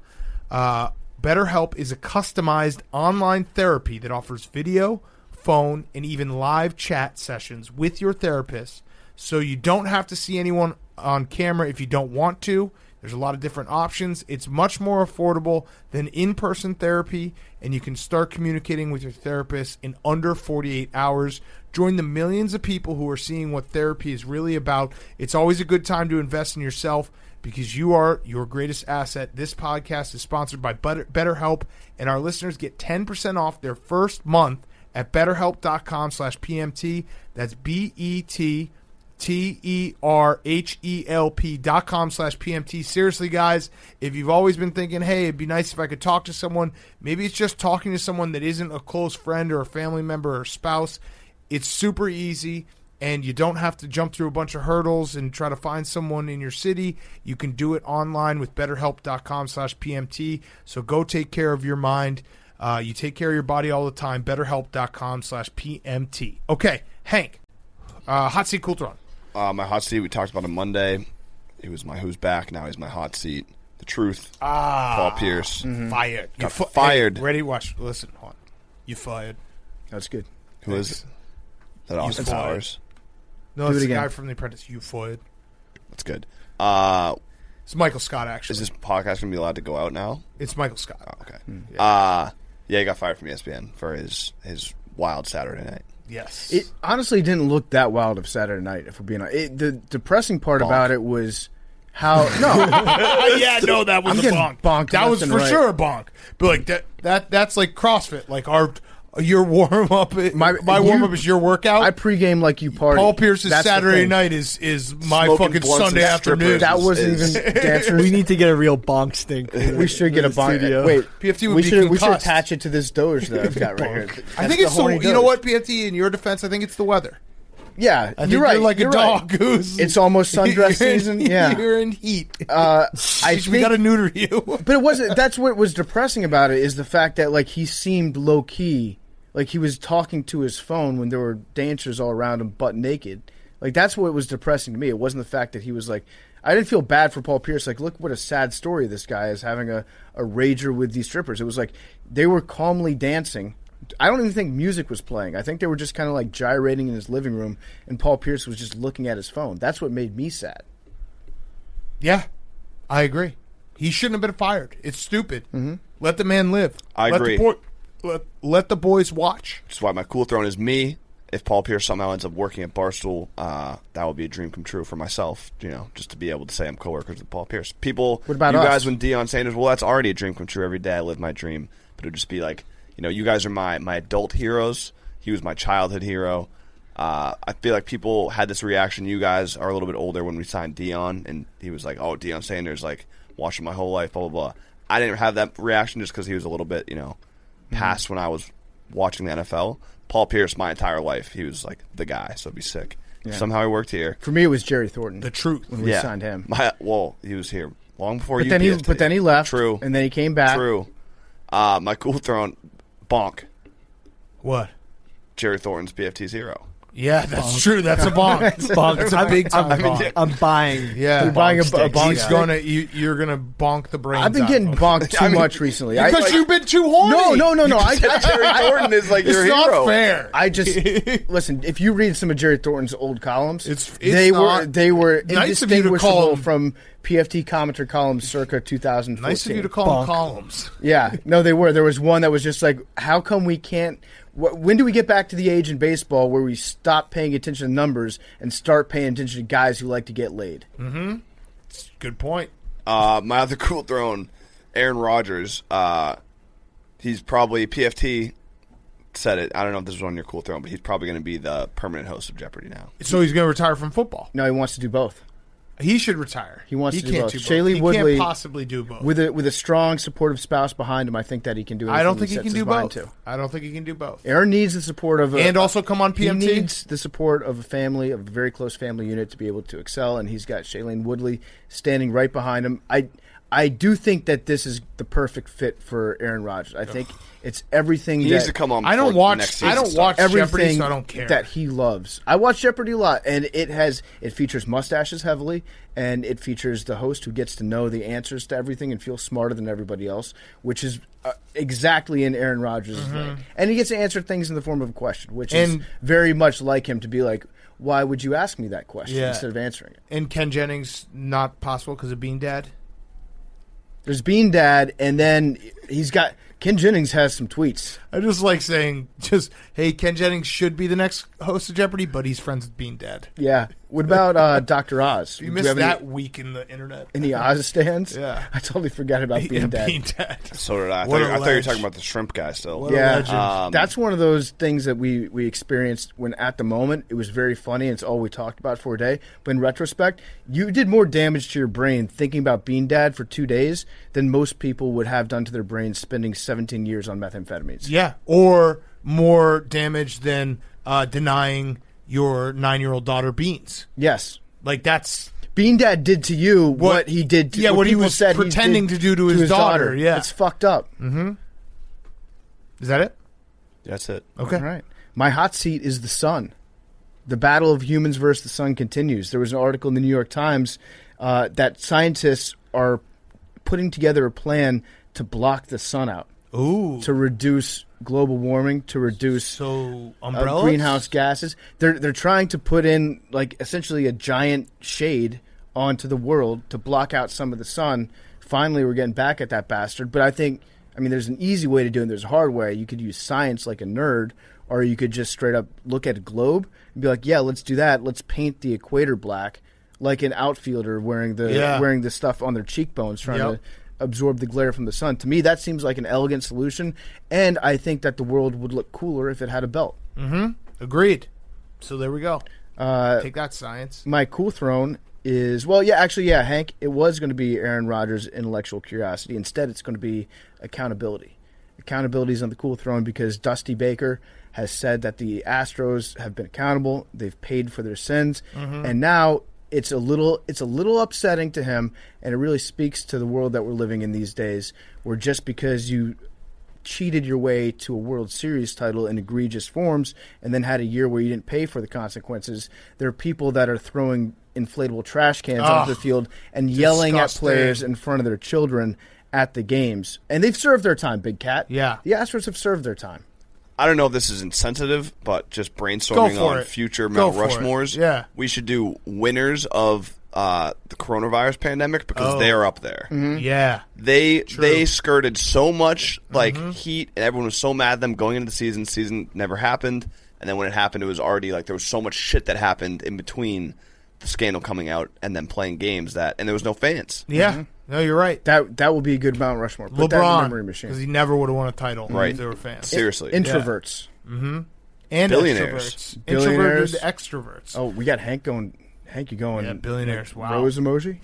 BetterHelp is a customized online therapy that offers video, phone, and even live chat sessions with your therapist, so you don't have to see anyone on camera if you don't want to. There's a lot of different options. It's much more affordable than in-person therapy, and you can start communicating with your therapist in under 48 hours. Join the millions of people who are seeing what therapy is really about. It's always a good time to invest in yourself because you are your greatest asset. This podcast is sponsored by BetterHelp, and our listeners get 10% off their first month at BetterHelp.com/PMT. That's BetterHelp.com/PMT. Seriously, guys, if you've always been thinking, hey, it'd be nice if I could talk to someone, maybe it's just talking to someone that isn't a close friend or a family member or spouse. It's super easy, and you don't have to jump through a bunch of hurdles and try to find someone in your city. You can do it online with BetterHelp.com/PMT. So go take care of your mind. You take care of your body all the time. BetterHelp.com/PMT. Okay, Hank, Hot Seat Cool Throne. My hot seat, we talked about on Monday. He was my who's back. Now he's my hot seat. The truth. Paul Pierce. Fired. Got fired. Hey, ready? Watch. Listen. Hold on. You fired. That's good. Who is it? That Austin Powers. No, it's the guy from The Apprentice. You fired. That's good. It's Michael Scott, actually. Is this podcast going to be allowed to go out now? It's Michael Scott. Oh, okay. Yeah, he got fired from ESPN for his wild Saturday night. Yes. It honestly didn't look that wild of Saturday night, if we're being honest. The depressing part about it was how that was I'm a getting bonk. bonked That left was and for right. sure a bonk. But like that's like CrossFit. Like your warm up, my warm up is your workout. I pregame like you party. Paul Pierce's That's the Saturday thing. night is my Smoking fucking blunts Sunday and afternoon. strippers. That wasn't even dancers. We need to get a real bonk stink. We should get a bonk. studio. Wait, PFT would we be should concussed. attach it to this Doge that I've got right here. I That's think it's horny you know Doge. what, PFT, in your defense, I think it's the weather. Yeah, I think you're right. You're like you're a dog right. who's. It's almost sundress you're in- season. Yeah, You're in heat. we We got to neuter you. But it wasn't. That's what was depressing about it is the fact that like he seemed low key, like he was talking to his phone when there were dancers all around him, butt naked. Like that's what was depressing to me. It wasn't the fact that he was like. I didn't feel bad for Paul Pierce. Like, look what a sad story this guy is having a rager with these strippers. It was like they were calmly dancing. I don't even think music was playing. I think they were just kind of like gyrating in his living room, and Paul Pierce was just looking at his phone. That's what made me sad. Yeah, I agree. He shouldn't have been fired. It's stupid. Mm-hmm. Let the man live. I agree. Let the boys watch. That's why my cool throne is me. If Paul Pierce somehow ends up working at Barstool, that would be a dream come true for myself, just to be able to say I'm coworkers with Paul Pierce. People, what about you us? guys when Deion Sanders, well, that's already a dream come true. Every day I live my dream. But it would just be like, you guys are my adult heroes. He was my childhood hero. I feel like people had this reaction. You guys are a little bit older when we signed Deion, and he was like, oh, Deion Sanders, like, watching my whole life, blah, blah, blah. I didn't have that reaction just because he was a little bit, past when I was watching the NFL. Paul Pierce, my entire life, he was like the guy, so it'd be sick. Yeah. Somehow he worked here. For me, it was Jerry Thornton. The truth. When we signed him. He was here long before you. But then he left. True. And then he came back. True. My cool throne, bonk. What? Jerry Thornton's BFT's hero. Yeah, that's true. That's a bonk. That's a big time bonk. I'm buying. Yeah, You're buying a bonk bonk He's stick? you're gonna bonk the brains. I've been out getting of him. bonked too much recently. because you've been too horny. No. Jerry Thornton is like your It's hero. not fair. I just listen. If you read some of Jerry Thornton's old columns, It's they not were nice of you to indistinguishable call 'em- from PFT commenter columns circa 2014. Nice of you to call them columns. Yeah, no, they were. There was one that was just like, how come we can't? When do we get back to the age in baseball where we stop paying attention to numbers and start paying attention to guys who like to get laid? Mm-hmm. Good point. My other cool throne, Aaron Rodgers. He's probably PFT said it. I don't know if this was on your cool throne, but he's probably going to be the permanent host of Jeopardy now. So he's going to retire from football. No, he wants to do both. He should retire. He wants to do can't both. do both. Shaylee he Woodley, can't possibly do both. With a strong, supportive spouse behind him, I think that he can do it. I don't think he can do both. I don't think he can do both. Aaron needs the support of and also come on PMT. He needs the support of a family, of a very close family unit to be able to excel, and he's got Shailene Woodley standing right behind him. I do think that this is the perfect fit for Aaron Rodgers. I think it's everything He needs to come on. I don't watch. Next I don't season watch starts. Jeopardy, everything so I don't care. that he loves. I watch Jeopardy a lot, and it features mustaches heavily, and it features the host who gets to know the answers to everything and feels smarter than everybody else, which is exactly in Aaron Rodgers' vein. And he gets to answer things in the form of a question, which is very much like him to be like, why would you ask me that question instead of answering it? And Ken Jennings, not possible because of Bean Dad? There's Bean Dad, and then he's got Ken Jennings has some tweets. I just like saying, hey, Ken Jennings should be the next host of Jeopardy, but he's friends with Bean Dad. Yeah. What about Dr. Oz? You missed that week in the internet. In the Oz stands? Yeah. I totally forgot about Bean Dad. Bean Dad. So did I. I What thought a you were ledge. talking about the shrimp guy still. What a Yeah, legend. that's one of those things that we experienced when at the moment it was very funny and it's all we talked about for a day. But in retrospect, you did more damage to your brain thinking about Bean Dad for 2 days than most people would have done to their brains spending 17 years on methamphetamines. Yeah, or more damage than denying your 9-year-old daughter beans. Yes. Like that's Bean Dad did to you what he did to what he people was said he pretending did to do to his daughter. Yeah. It's fucked up. Mm-hmm. Is that it? That's it. Okay. All right. My hot seat is the sun. The battle of humans versus the sun continues. There was an article in the New York Times that scientists are putting together a plan to block the sun out. Ooh. To reduce global warming, to reduce umbrellas? greenhouse gases. They're trying to put in like essentially a giant shade onto the world to block out some of the sun. Finally, we're getting back at that bastard. But I mean, there's an easy way to do it and there's a hard way. You could use science like a nerd, or you could just straight up look at a globe and be like, yeah, let's do that. Let's paint the equator black, like an outfielder wearing the stuff on their cheekbones, trying to absorb the glare from the sun. To me, that seems like an elegant solution, and I think that the world would look cooler if it had a belt. Mm-hmm. Agreed. So there we go. Take that, science. My cool throne is, Hank, it was going to be Aaron Rodgers' intellectual curiosity. Instead, it's going to be accountability. Accountability is on the cool throne because Dusty Baker has said that the Astros have been accountable. They've paid for their sins, and now it's a little upsetting to him, and it really speaks to the world that we're living in these days, where just because you cheated your way to a World Series title in egregious forms and then had a year where you didn't pay for the consequences, there are people that are throwing inflatable trash cans onto the field and yelling at players in front of their children at the games. And they've served their time, Big Cat. Yeah. The Astros have served their time. I don't know if this is insensitive, but just brainstorming on future Mount Rushmores. Yeah. We should do winners of the coronavirus pandemic because they're up there. Mm-hmm. Yeah. They skirted so much heat, and everyone was so mad at them going into the season. Season never happened, and then when it happened, it was already like there was so much shit that happened in between the scandal coming out and then playing games and there was no fans. Yeah. Mm-hmm. No, you're right. That will be a good Mount Rushmore. Put that in the memory LeBron, machine. because he never would have won a title if they were fans. Seriously. Introverts. Mm-hmm. And Billionaires. extroverts. Billionaires. Introverted extroverts. Oh, we got Hank going. Hank, you going? Yeah, billionaires. Wow. Rose emoji.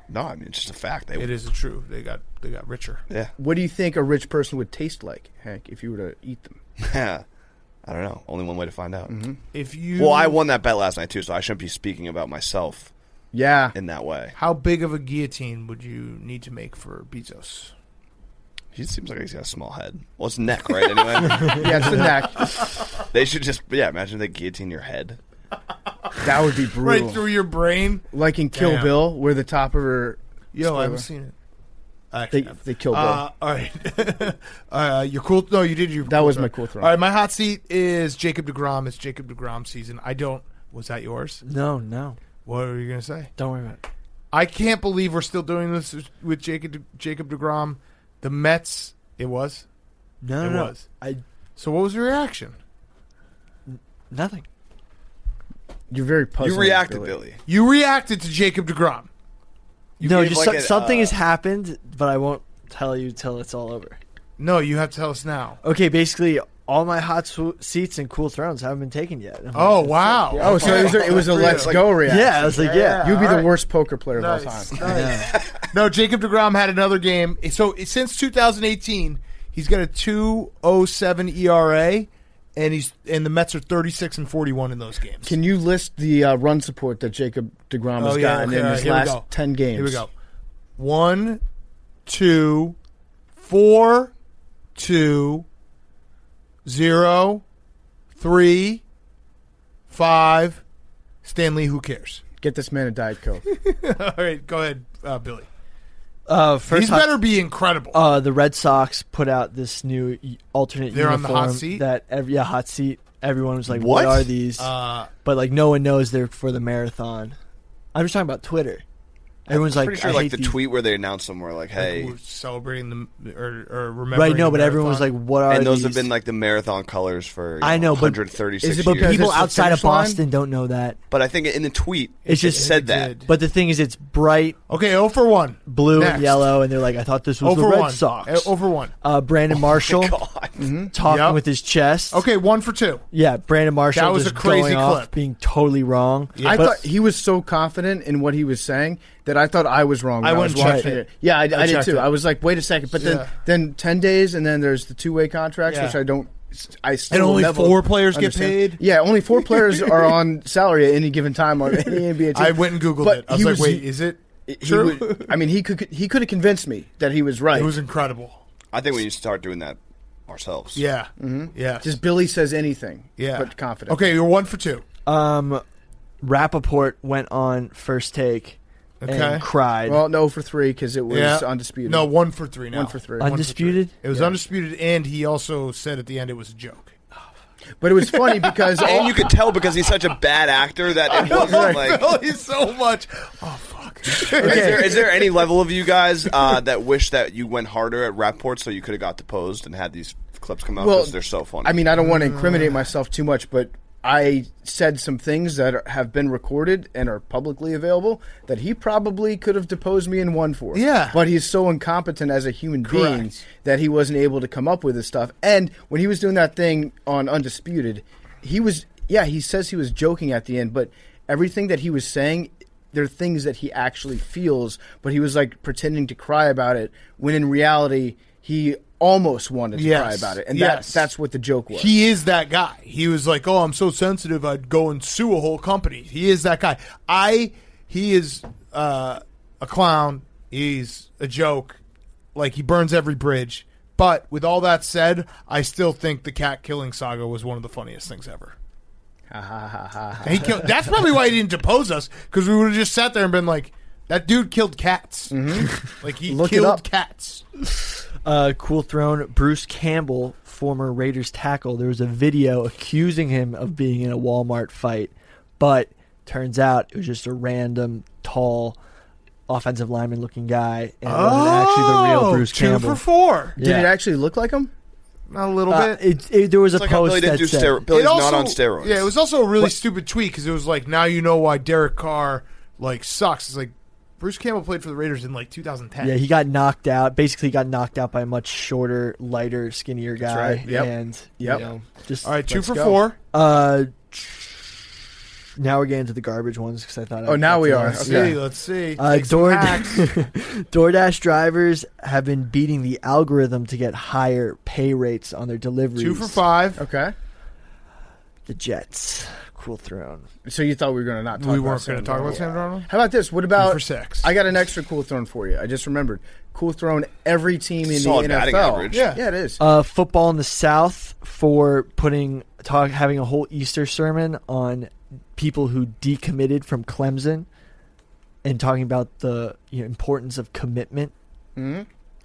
No, I mean it's just a fact. It is true. They got richer. Yeah. What do you think a rich person would taste like, Hank, if you were to eat them? I don't know. Only one way to find out. Mm-hmm. Well, I won that bet last night too, so I shouldn't be speaking about myself. Yeah. In that way. How big of a guillotine would you need to make for Bezos? He seems like he's got a small head. Well, it's neck, right? Anyway. Yeah, it's the neck. They should just imagine they guillotine your head. That would be brutal. Right through your brain, like in Kill Bill, where the top of her. I haven't seen it. They kill Bill. All right. You're cool. No, you did your. That was my cool throw. All right, my hot seat is Jacob deGrom. It's Jacob deGrom season. Was that yours? No. What were you gonna say? Don't worry about it. I can't believe we're still doing this with Jacob deGrom. The Mets. It was. No. Was. So what was your reaction? Nothing. You're very puzzling. You reacted, Billy. You reacted to Jacob deGrom. Something has happened, but I won't tell you till it's all over. No, you have to tell us now. Okay, basically, all my hot seats and cool thrones haven't been taken yet. Oh, wow. So it was a let's go reaction. Yeah, I was like, yeah. You'd be the worst poker player of all time. Nice. No, Jacob deGrom had another game. So since 2018, he's got a 2.07 ERA, and the Mets are 36-41 in those games. Can you list the run support that Jacob deGrom has gotten in his last 10 games? Here we go. 1, 2, 4, 2, 0, 3, 5. Stanley, who cares? Get this man a Diet Coke. All right, go ahead, Billy. First better be incredible. The Red Sox put out this new alternate They're uniform on the hot seat? that hot seat. Everyone was like, "What are these?" But like, no one knows they're for the marathon. I'm just talking about Twitter. Everyone's I'm like, pretty sure I like hate the these. tweet where they announced somewhere like, "Hey, we're celebrating or remembering." Right, no, the but everyone was like, marathon. "What are and those these?" have been like the marathon colors for I know, but 136 is it years. because people it's the outside of finish line? Boston don't know that. But I think in the tweet It's just said that. But the thing is, it's bright Okay, 0 for 1. blue Next. and yellow, and they're like, "I thought this was 0 the for Red 1. Sox." 0 for 1. Brandon Marshall God. talking Yep. with his chest. Okay, 1 for 2. Yeah, Brandon Marshall That was just a crazy going off, clip. being totally wrong. Yeah. I But- thought he was so confident in what he was saying that I thought I was wrong. When I was went and checked watching it. Yeah, I did checked too. it. I was like, wait a second. But Yeah. then 10 days, and then there's the two-way contracts, Yeah. which I still And only never 4 players get understand. paid? Yeah, only 4 players are on salary at any given time on any NBA team. I went and Googled But it. I was he like, wait, is it true? He could have convinced me that he was right. It was incredible. I think we need to start doing that ourselves. Yeah. Yeah. Just Billy says anything, but confident. Okay, you're 1 for 2. Rappaport went on First Take and cried. Well, no for 3 because it was Yeah. undisputed. No, 1 for 3 now. 1 for 3. Undisputed? It was undisputed, and he also said at the end it was a joke. But it was funny because And you could tell because he's such a bad actor that it wasn't like. Billy so much. Oh, fuck. Is there any level of you guys that wish that you went harder at Rapport so you could have got deposed and had these clips come out Well, because they're so funny. I mean, I don't want to incriminate myself too much, but I said some things that have been recorded and are publicly available that he probably could have deposed me and won for. Yeah. But he's so incompetent as a human being Correct. that he wasn't able to come up with this stuff. And when he was doing that thing on Undisputed, he says he was joking at the end, but everything that he was saying, there are things that he actually feels, but he was like pretending to cry about it when in reality he almost wanted to cry about it. And that's what the joke was. He is that guy. He was like, "Oh, I'm so sensitive, I'd go and sue a whole company." He is that guy. He is a clown. He's a joke. Like, he burns every bridge. But with all that said, I still think the cat killing saga was one of the funniest things ever. That's probably why he didn't depose us, because we would have just sat there and been like, "That dude killed cats." Mm-hmm. Like, he killed cats. Cool Throne, Bruce Campbell, former Raiders tackle. There was a video accusing him of being in a Walmart fight, but turns out it was just a random, tall, offensive lineman-looking guy, and it wasn't actually the real Bruce Campbell. 2 for 4. Did it actually look like him? A little bit. There was a like how post Billy didn't that do said, Billy's also, not on steroids. Yeah, it was also a really stupid tweet because it was like, now you know why Derek Carr like sucks. It's like, Bruce Campbell played for the Raiders in like 2010. yeah, he got knocked out. Basically, got knocked out by a much shorter, lighter, skinnier guy. right. Yep. And Yep. just All right, 2 for go. 4. Now we're getting to the garbage ones because I thought. Oh, now we are. Let's Okay. see. Let's see. Take some hacks. DoorDash drivers have been beating the algorithm to get higher pay rates on their deliveries. 2 for 5. Okay. The Jets. Cool Throne. So you thought we were going to not talk We about weren't going Sam to talk about Darnold? Sam Darnold? How about this? What about 2 for 6. I got an extra Cool Throne for you. I just remembered. Cool Throne, every team in Solid the batting NFL. average. Yeah, it is. Football in the South for having a whole Easter sermon on people who decommitted from Clemson and talking about the importance of commitment.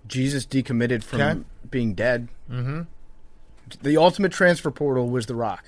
Jesus decommitted from Okay. being dead. Mm-hmm. The ultimate transfer portal was The Rock.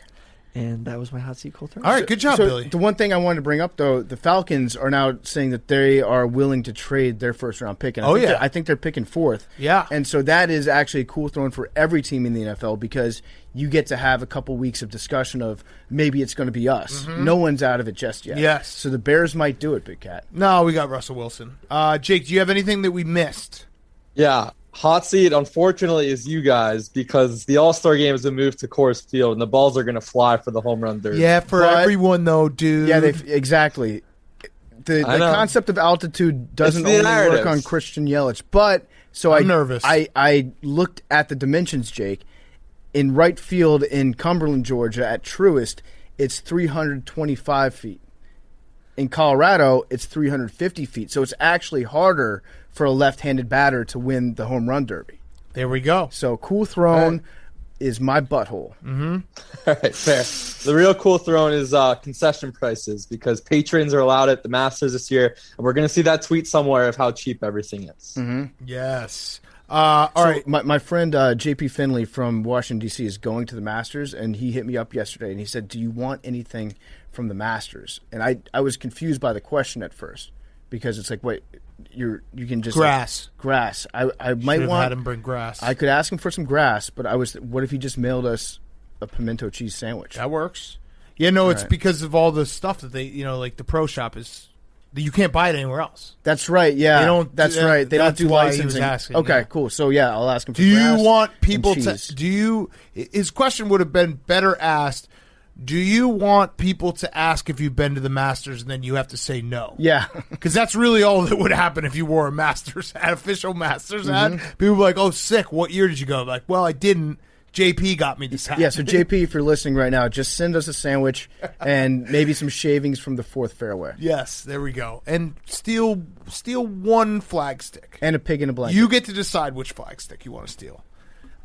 And that was my hot seat Cool Throne. All right, good job, So Billy. the one thing I wanted to bring up, though, the Falcons are now saying that they are willing to trade their first-round pick. And I think they're picking 4th. Yeah. And so that is actually a cool throne for every team in the NFL because you get to have a couple weeks of discussion of maybe it's going to be us. No one's out of it just yet. Yes. So the Bears might do it, Big Cat. No, we got Russell Wilson. Jake, do you have anything that we missed? Yeah, hot seat, unfortunately, is you guys because the All-Star game has been moved to Coors Field, and the balls are going to fly for the home run derby. Yeah, for But- everyone, though, dude. Yeah, exactly. The I know. concept of altitude doesn't It's the only work narrative. on Christian Yelich. But so I'm nervous. I looked at the dimensions, Jake. In right field in Cumberland, Georgia, at Truist, it's 325 feet. In Colorado, it's 350 feet. So it's actually harder for a left-handed batter to win the home run derby. There we go. So Cool Throne is my butthole. All right, fair. The real cool throne is concession prices because patrons are allowed at the Masters this year, and we're going to see that tweet somewhere of how cheap everything is. Yes. All right. My friend JP Finley from Washington, D.C. is going to the Masters, and he hit me up yesterday, and he said, do you want anything from the Masters? And I was confused by the question at first because it's like, wait, you can just Grass. grass. I might Should've want had him bring grass. I could ask him for some grass, but what if he just mailed us a pimento cheese sandwich? That works. Yeah, no, it's Right. because of all the stuff that they, like the pro shop is. You can't buy it anywhere else. That's right. Yeah, They don't- That's right. They don't that's do why he licensing. was asking, okay, yeah. cool. So yeah, I'll ask him. For Do you grass want and people cheese. to? His question would have been better asked. Do you want people to ask if you've been to the Masters and then you have to say no? Yeah. Because that's really all that would happen if you wore a Masters hat, official Masters hat. Mm-hmm. People would be like, oh, sick. What year did you go? Like, well, I didn't. JP got me this hat. Yeah, so JP, if you're listening right now, just send us a sandwich and maybe some shavings from the fourth fairway. Yes, there we go. And steal one flag stick. And a pig in a blanket. You get to decide which flag stick you want to steal.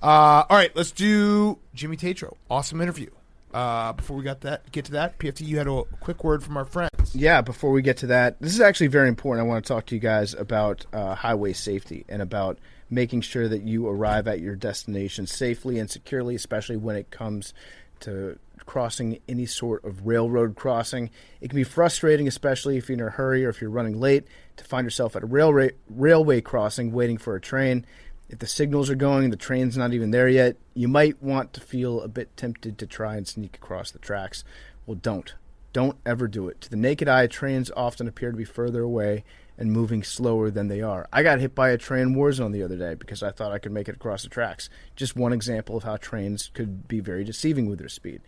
All right, let's do Jimmy Tatro. Awesome interview. Before we get to that, PFT, you had a quick word from our friends. Yeah, before we get to that, this is actually very important. I want to talk to you guys about highway safety and about making sure that you arrive at your destination safely and securely, especially when it comes to crossing any sort of railroad crossing. It can be frustrating, especially if you're in a hurry or if you're running late, to find yourself at a railway crossing waiting for a train. If the signals are going and the train's not even there yet, you might want to feel a bit tempted to try and sneak across the tracks. Well, don't. Don't ever do it. To the naked eye, trains often appear to be further away and moving slower than they are. I got hit by a train in Warzone the other day because I thought I could make it across the tracks. Just one example of how trains could be very deceiving with their speed.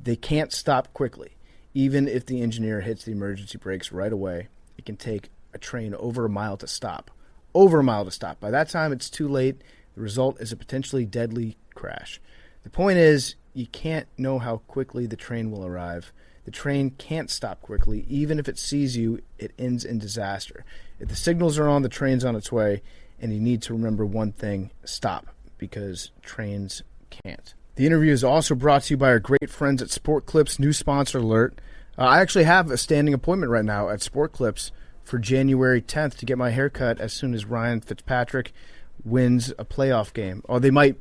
They can't stop quickly. Even if the engineer hits the emergency brakes right away, it can take a train over a mile to stop. Over a mile to stop. By that time, it's too late. The result is a potentially deadly crash. The point is, you can't know how quickly the train will arrive. The train can't stop quickly. Even if it sees you, it ends in disaster. If the signals are on, the train's on its way, and you need to remember one thing: stop, because trains can't. The interview is also brought to you by our great friends at Sport Clips' new sponsor alert. I actually have a standing appointment right now at Sport Clips for January 10th to get my hair cut as soon as Ryan Fitzpatrick wins a playoff game. Or they might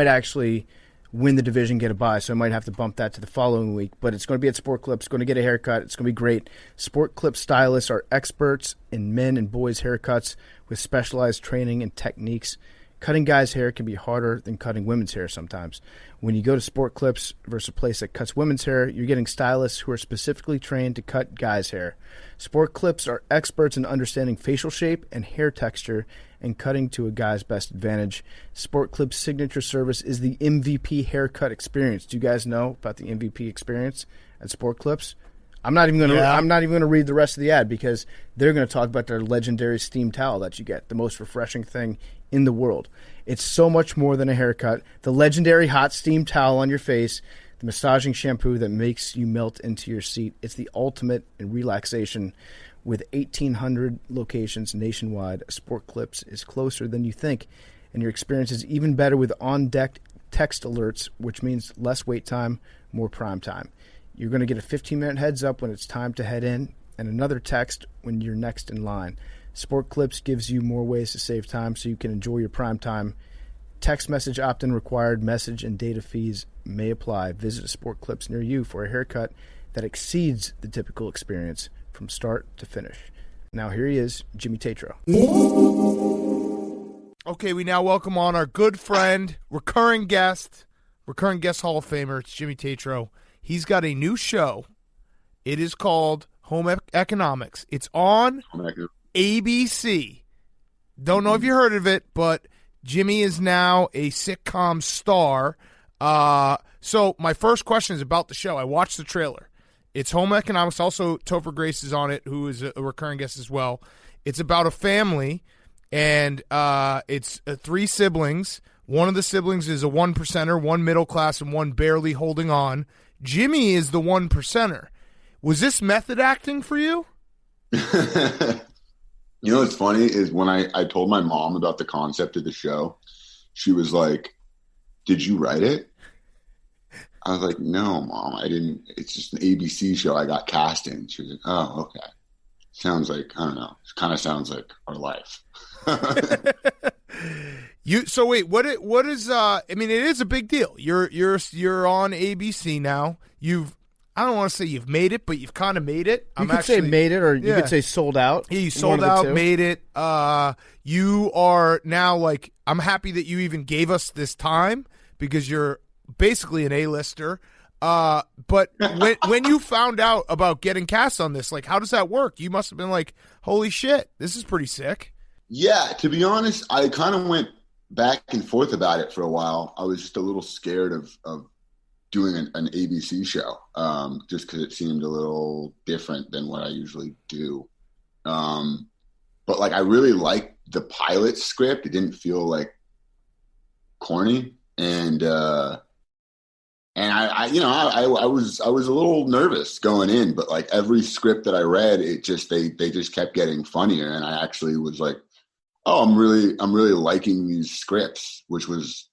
actually win the division, get a bye, so I might have to bump that to the following week. But it's going to be at Sport Clips, going to get a haircut. It's going to be great. Sport Clips stylists are experts in men and boys' haircuts with specialized training and techniques. Cutting guys' hair can be harder than cutting women's hair sometimes. When you go to Sport Clips versus a place that cuts women's hair, you're getting stylists who are specifically trained to cut guys' hair. Sport Clips are experts in understanding facial shape and hair texture and cutting to a guy's best advantage. Sport Clips' signature service is the MVP haircut experience. Do you guys know about the MVP experience at Sport Clips? I'm not even going to read the rest of the ad because they're going to talk about their legendary steam towel that you get, the most refreshing thing in the world. It's so much more than a haircut. The legendary hot steam towel on your face, the massaging shampoo that makes you melt into your seat. It's the ultimate in relaxation. With 1,800 locations nationwide, Sport Clips is closer than you think, and your experience is even better with on-deck text alerts, which means less wait time, more prime time. You're going to get a 15-minute heads up when it's time to head in, and another text when you're next in line. Sport Clips gives you more ways to save time so you can enjoy your prime time. Text message opt-in required. Message and data fees may apply. Visit a Sport Clips near you for a haircut that exceeds the typical experience from start to finish. Now here he is, Jimmy Tatro. Okay, we now welcome on our good friend, recurring guest Hall of Famer. It's Jimmy Tatro. He's got a new show. It is called Home Economics. It's on ABC. Don't know if you heard of it, but Jimmy is now a sitcom star. So my first question is about the show. I watched the trailer. It's Home Economics. Also, Topher Grace is on it, who is a recurring guest as well. It's about a family, and it's three siblings. One of the siblings is a one percenter, one middle class, and one barely holding on. Jimmy is the one percenter. Was this method acting for you? You know what's funny is when I told my mom about the concept of the show, she was like, "Did you write it?" I was like, "No, Mom, I didn't. It's just an ABC show I got cast in." She was like, "Oh, okay. Sounds like, I don't know. It kind of sounds like our life." So wait, what is I mean, it is a big deal. You're on ABC now. I don't want to say you've made it, but you've kind of made it. You could say made it, or you could say sold out. Yeah, you sold out, made it. You are now like, I'm happy that you even gave us this time because you're basically an A-lister. But when you found out about getting cast on this, like, how does that work? You must have been like, holy shit, this is pretty sick. Yeah, to be honest, I kind of went back and forth about it for a while. I was just a little scared of doing an ABC show, just because it seemed a little different than what I usually do. But like, I really liked the pilot script. It didn't feel like corny, and I was a little nervous going in, but like every script that I read, it just they just kept getting funnier, and I actually was like, oh, I'm really liking these scripts, which was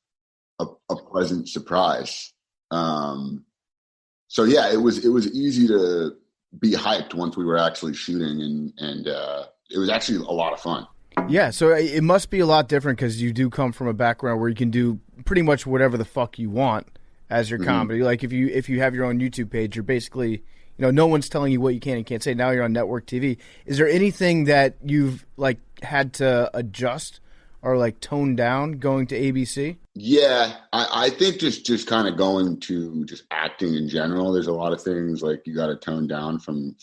a pleasant surprise. So yeah, it was easy to be hyped once we were actually shooting, and it was actually a lot of fun. Yeah, so it must be a lot different because you do come from a background where you can do pretty much whatever the fuck you want as your comedy. Like if you have your own YouTube page, you're basically, no one's telling you what you can and can't say. Now you're on network TV. Is there anything that you've like had to adjust are like toned down going to ABC? Yeah, I think just kind of going to just acting in general. There's a lot of things like you got to tone down from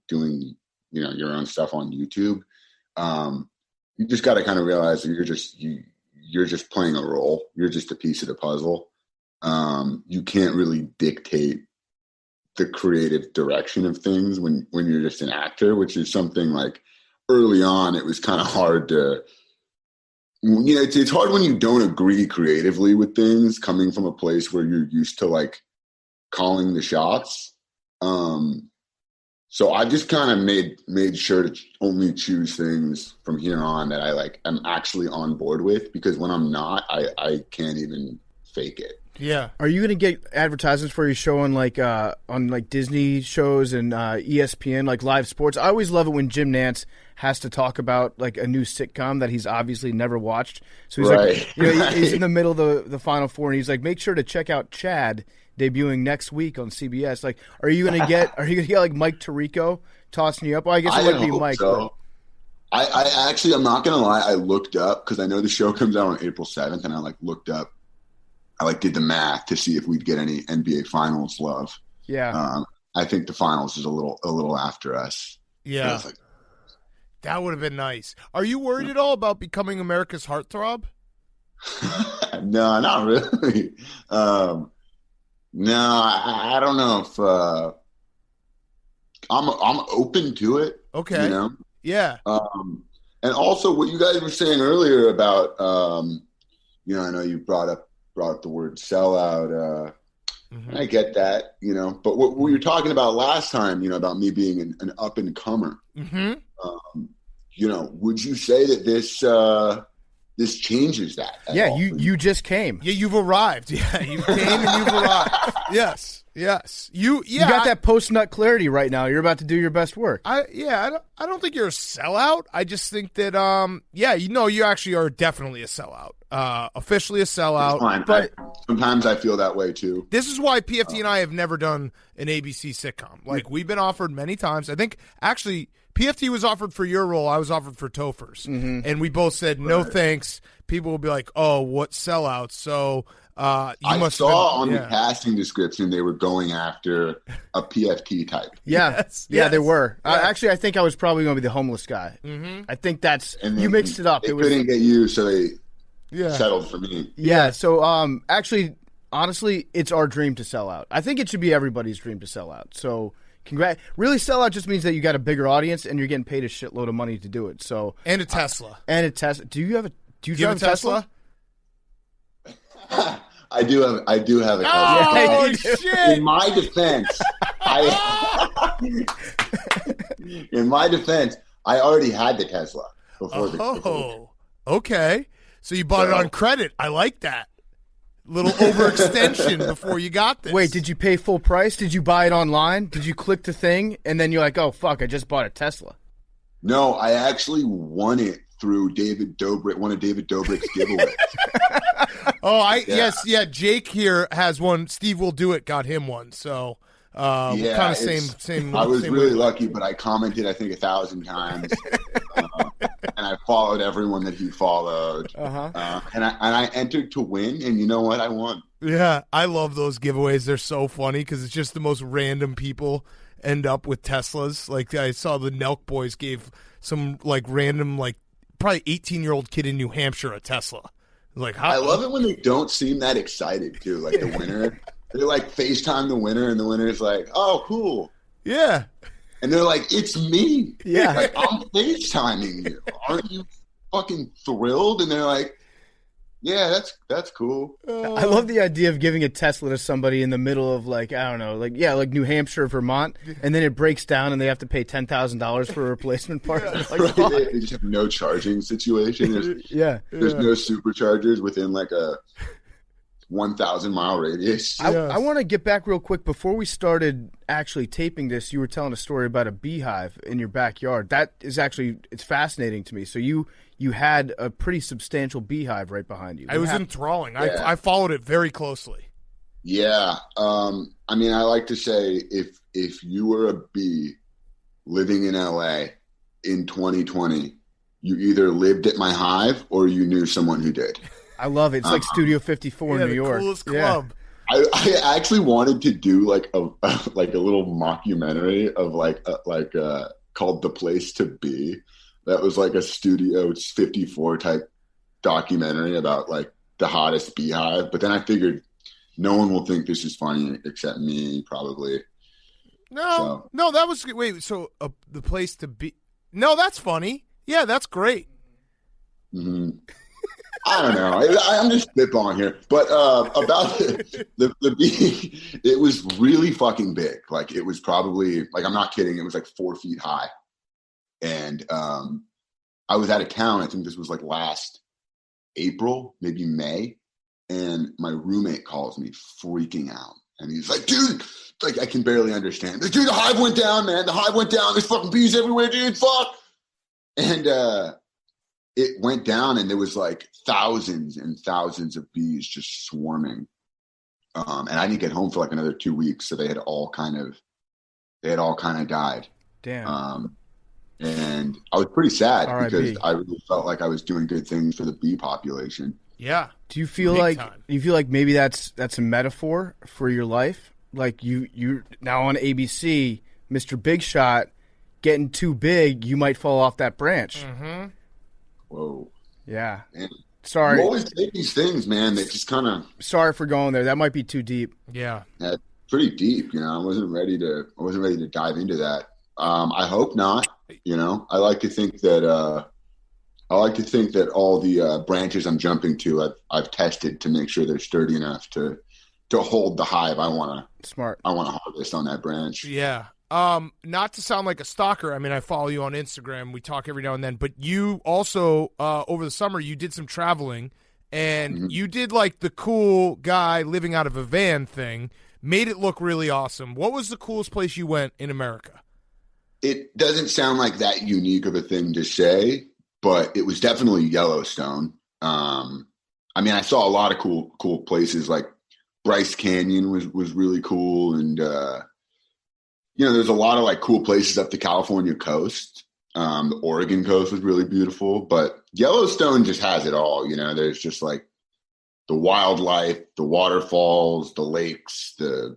doing your own stuff on YouTube. You just got to kind of realize that you're just playing a role. You're just a piece of the puzzle. You can't really dictate the creative direction of things when you're just an actor, which is something like early on, it was kind of hard to, it's hard when you don't agree creatively with things coming from a place where you're used to like calling the shots. So I just kind of made sure to only choose things from here on that I'm actually on board with, because when I'm not, I can't even fake it. Yeah. Are you going to get advertisements for your show on Disney shows and ESPN, like live sports? I always love it when Jim Nantz has to talk about like a new sitcom that he's obviously never watched. So he's right. like, he's in the middle of the Final Four, and he's like, make sure to check out Chad debuting next week on CBS. Like, are you going to get like Mike Tirico tossing you up? Well, I guess it wouldn't be Mike. So. I actually, I'm not going to lie. I looked up because I know the show comes out on April 7th, and I looked up. I did the math to see if we'd get any NBA Finals love. Yeah, I think the Finals is a little after us. Yeah, that would have been nice. Are you worried at all about becoming America's heartthrob? No, not really. No, I don't know if I'm open to it. Okay. Yeah. And also what you guys were saying earlier about I know you brought up the word sellout. I get that, but what we were talking about last time, about me being an up and comer. Would you say that this changes that? Yeah, you just came. Yeah, you've arrived. Yeah, you came and you've arrived. Yes. You got that post-nut clarity right now. You're about to do your best work. I don't think you're a sellout. I just think that you actually are definitely a sellout. Officially a sellout. Fine. But sometimes I feel that way too. This is why PFT and I have never done an ABC sitcom. Like, we've been offered many times. I think actually PFT was offered for your role. I was offered for Topher's. And we both said no thanks. People will be like, oh, what sellouts? So I saw on the casting description they were going after a PFT type. Yeah, they were. Yes. I think I was probably going to be the homeless guy. I think you mixed it up. They couldn't get you, so they settled for me. Yeah. So actually, honestly, it's our dream to sell out. I think it should be everybody's dream to sell out. So really, sell out just means that you got a bigger audience and you're getting paid a shitload of money to do it. So and a Tesla. Do you drive a Tesla? I do have a Tesla. Oh, shit! In my defense, I already had the Tesla before the. Oh, okay. So you bought it on credit. I like that. Little overextension before you got this. Wait, did you pay full price? Did you buy it online? Did you click the thing and then you're like, oh fuck, I just bought a Tesla? No, I actually won it through one of David Dobrik's giveaways. Yes. Jake here has one. Steve Will Do It got him one. So kind of same. I was same really way. lucky, but I commented I think 1,000 times, and I followed everyone that he followed. And I entered to win, and you know what? I won. Yeah, I love those giveaways. They're so funny because it's just the most random people end up with Teslas. Like, I saw the Nelk Boys gave some random probably 18-year-old kid in New Hampshire a Tesla. I love it when they don't seem that excited too. Like the winner, they FaceTime the winner, and the winner's like, "Oh, cool." Yeah, and they're like, "It's me." Yeah, I'm FaceTiming you. Aren't you fucking thrilled? And they're like, "Yeah, that's cool." I love the idea of giving a Tesla to somebody in the middle of New Hampshire, Vermont, and then it breaks down and they have to pay $10,000 for a replacement part. They just have no charging situation. There's no superchargers within a 1,000-mile radius. I want to get back real quick. Before we started actually taping this, you were telling a story about a beehive in your backyard. That is it's fascinating to me. So you had a pretty substantial beehive right behind you. It was enthralling. Yeah. I followed it very closely. Yeah. I like to say if you were a bee living in LA in 2020, you either lived at my hive or you knew someone who did. I love it. It's like Studio 54 in New York. Coolest club. I actually wanted to do like a little mockumentary of called The Place to Be. That was like a Studio 54 type documentary about like the hottest beehive. But then I figured no one will think this is funny except me, probably. No, that was wait. So The Place to Be. No, that's funny. Yeah, that's great. Mm-hmm. I don't know. I'm just spitballing here. But about the bee, it was really fucking big. Like, it was probably, like, I'm not kidding, it was like 4 feet high. And I was out of town. I think this was like last April, maybe May. And my roommate calls me freaking out. And he's like, dude, like, I can barely understand. Dude, the hive went down, man. The hive went down. There's fucking bees everywhere, dude. Fuck. And it went down, and there was like thousands and thousands of bees just swarming. And I didn't get home for like another 2 weeks, so they had all kind of died. Damn. And I was pretty sad R.I.P. because I really felt like I was doing good things for the bee population. Yeah. Do you feel Big like time. maybe that's a metaphor for your life? Like you now on ABC, Mr. Big Shot, getting too big, you might fall off that branch. Mm-hmm. Whoa. Yeah. Man. Sorry. You always take these things, man, that just kind of... Sorry for going there. That might be too deep. Yeah. Pretty deep, you know. I wasn't ready to dive into that. I hope not. You know, I like to think that all the branches I'm jumping to, I've tested to make sure they're sturdy enough to hold the hive I want to harvest on that branch. Yeah. Not to sound like a stalker. I mean, I follow you on Instagram. We talk every now and then. But you also, over the summer, you did some traveling, and you did like the cool guy living out of a van thing. Made it look really awesome. What was the coolest place you went in America? It doesn't sound like that unique of a thing to say, but it was definitely Yellowstone. I mean, I saw a lot of cool places. Like Bryce Canyon was really cool, and you know, there's a lot of like cool places up the California coast. The Oregon coast was really beautiful, but Yellowstone just has it all. You know, there's just like the wildlife, the waterfalls, the lakes, the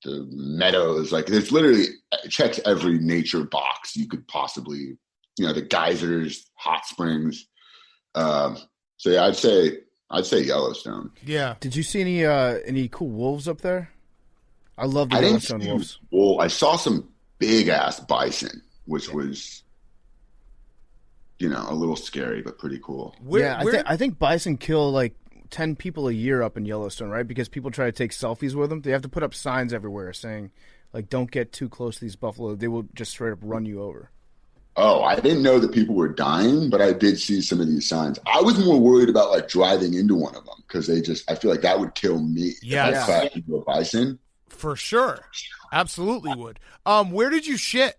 meadows. Like, there's literally, it checks every nature box you could possibly, you know, the geysers, hot springs. So yeah, I'd say Yellowstone. Yeah. Did you see any cool wolves up there? I love the Yellowstone wolves. Well, I saw some big ass bison, which was, you know, a little scary but pretty cool. I think bison kill like 10 people a year up in Yellowstone, right? Because people try to take selfies with them. They have to put up signs everywhere saying, like, don't get too close to these buffalo. They will just straight up run you over. Oh, I didn't know that people were dying, but I did see some of these signs. I was more worried about like driving into one of them because I feel like that would kill me. Yeah. If I crashed into a bison. For sure. Absolutely would. Where did you shit?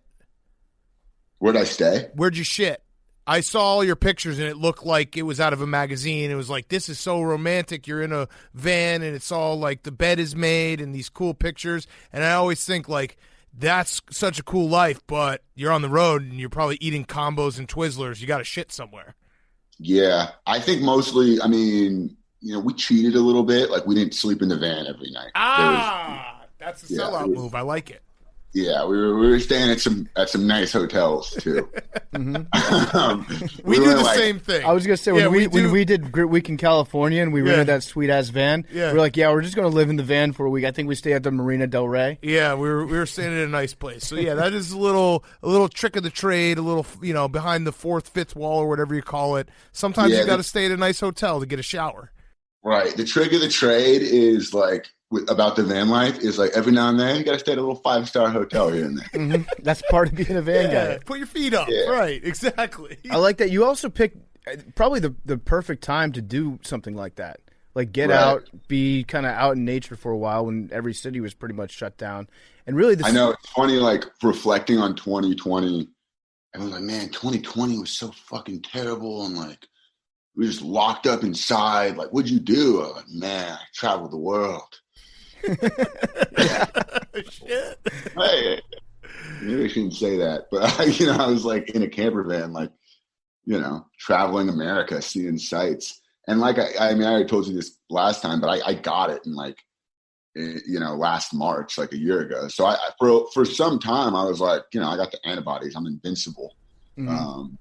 Where'd I stay? Where'd you shit? I saw all your pictures, and it looked like it was out of a magazine. It was like, this is so romantic. You're in a van, and it's all like the bed is made and these cool pictures. And I always think, like, that's such a cool life, but you're on the road, and you're probably eating combos and Twizzlers. You got to shit somewhere. Yeah. I think mostly, I mean, you know, we cheated a little bit. Like, we didn't sleep in the van every night. That's a sellout move. I like it. Yeah, we were staying at some nice hotels too. We do the same thing. I was gonna say when we did Grit Week in California and we rented that sweet ass van. Yeah. We're like, we're just gonna live in the van for a week. I think we stayed at the Marina Del Rey. Yeah, we were staying in a nice place. So yeah, that is a little trick of the trade, a little, you know, behind the fourth, fifth wall or whatever you call it. Sometimes you got to stay at a nice hotel to get a shower. Right. The trick of the trade is like. About the van life is like every now and then you got to stay at a little 5-star hotel here and there. That's part of being a van guy. Put your feet up. Yeah. Right. Exactly. I like that. You also picked probably the perfect time to do something like that. Like get out, be kind of out in nature for a while when every city was pretty much shut down. And really, I know it's funny. Like reflecting on 2020, I was like, man, 2020 was so fucking terrible, and like we were just locked up inside. Like, what'd you do? I was like, man, I traveled the world. Shit. Hey, maybe I shouldn't say that, but I was like in a camper van, like traveling America, seeing sights. And like, I mean, I already told you this last time, but I got it in like, last March, like a year ago. So I for some time I was like, I got the antibodies, I'm invincible. Mm-hmm.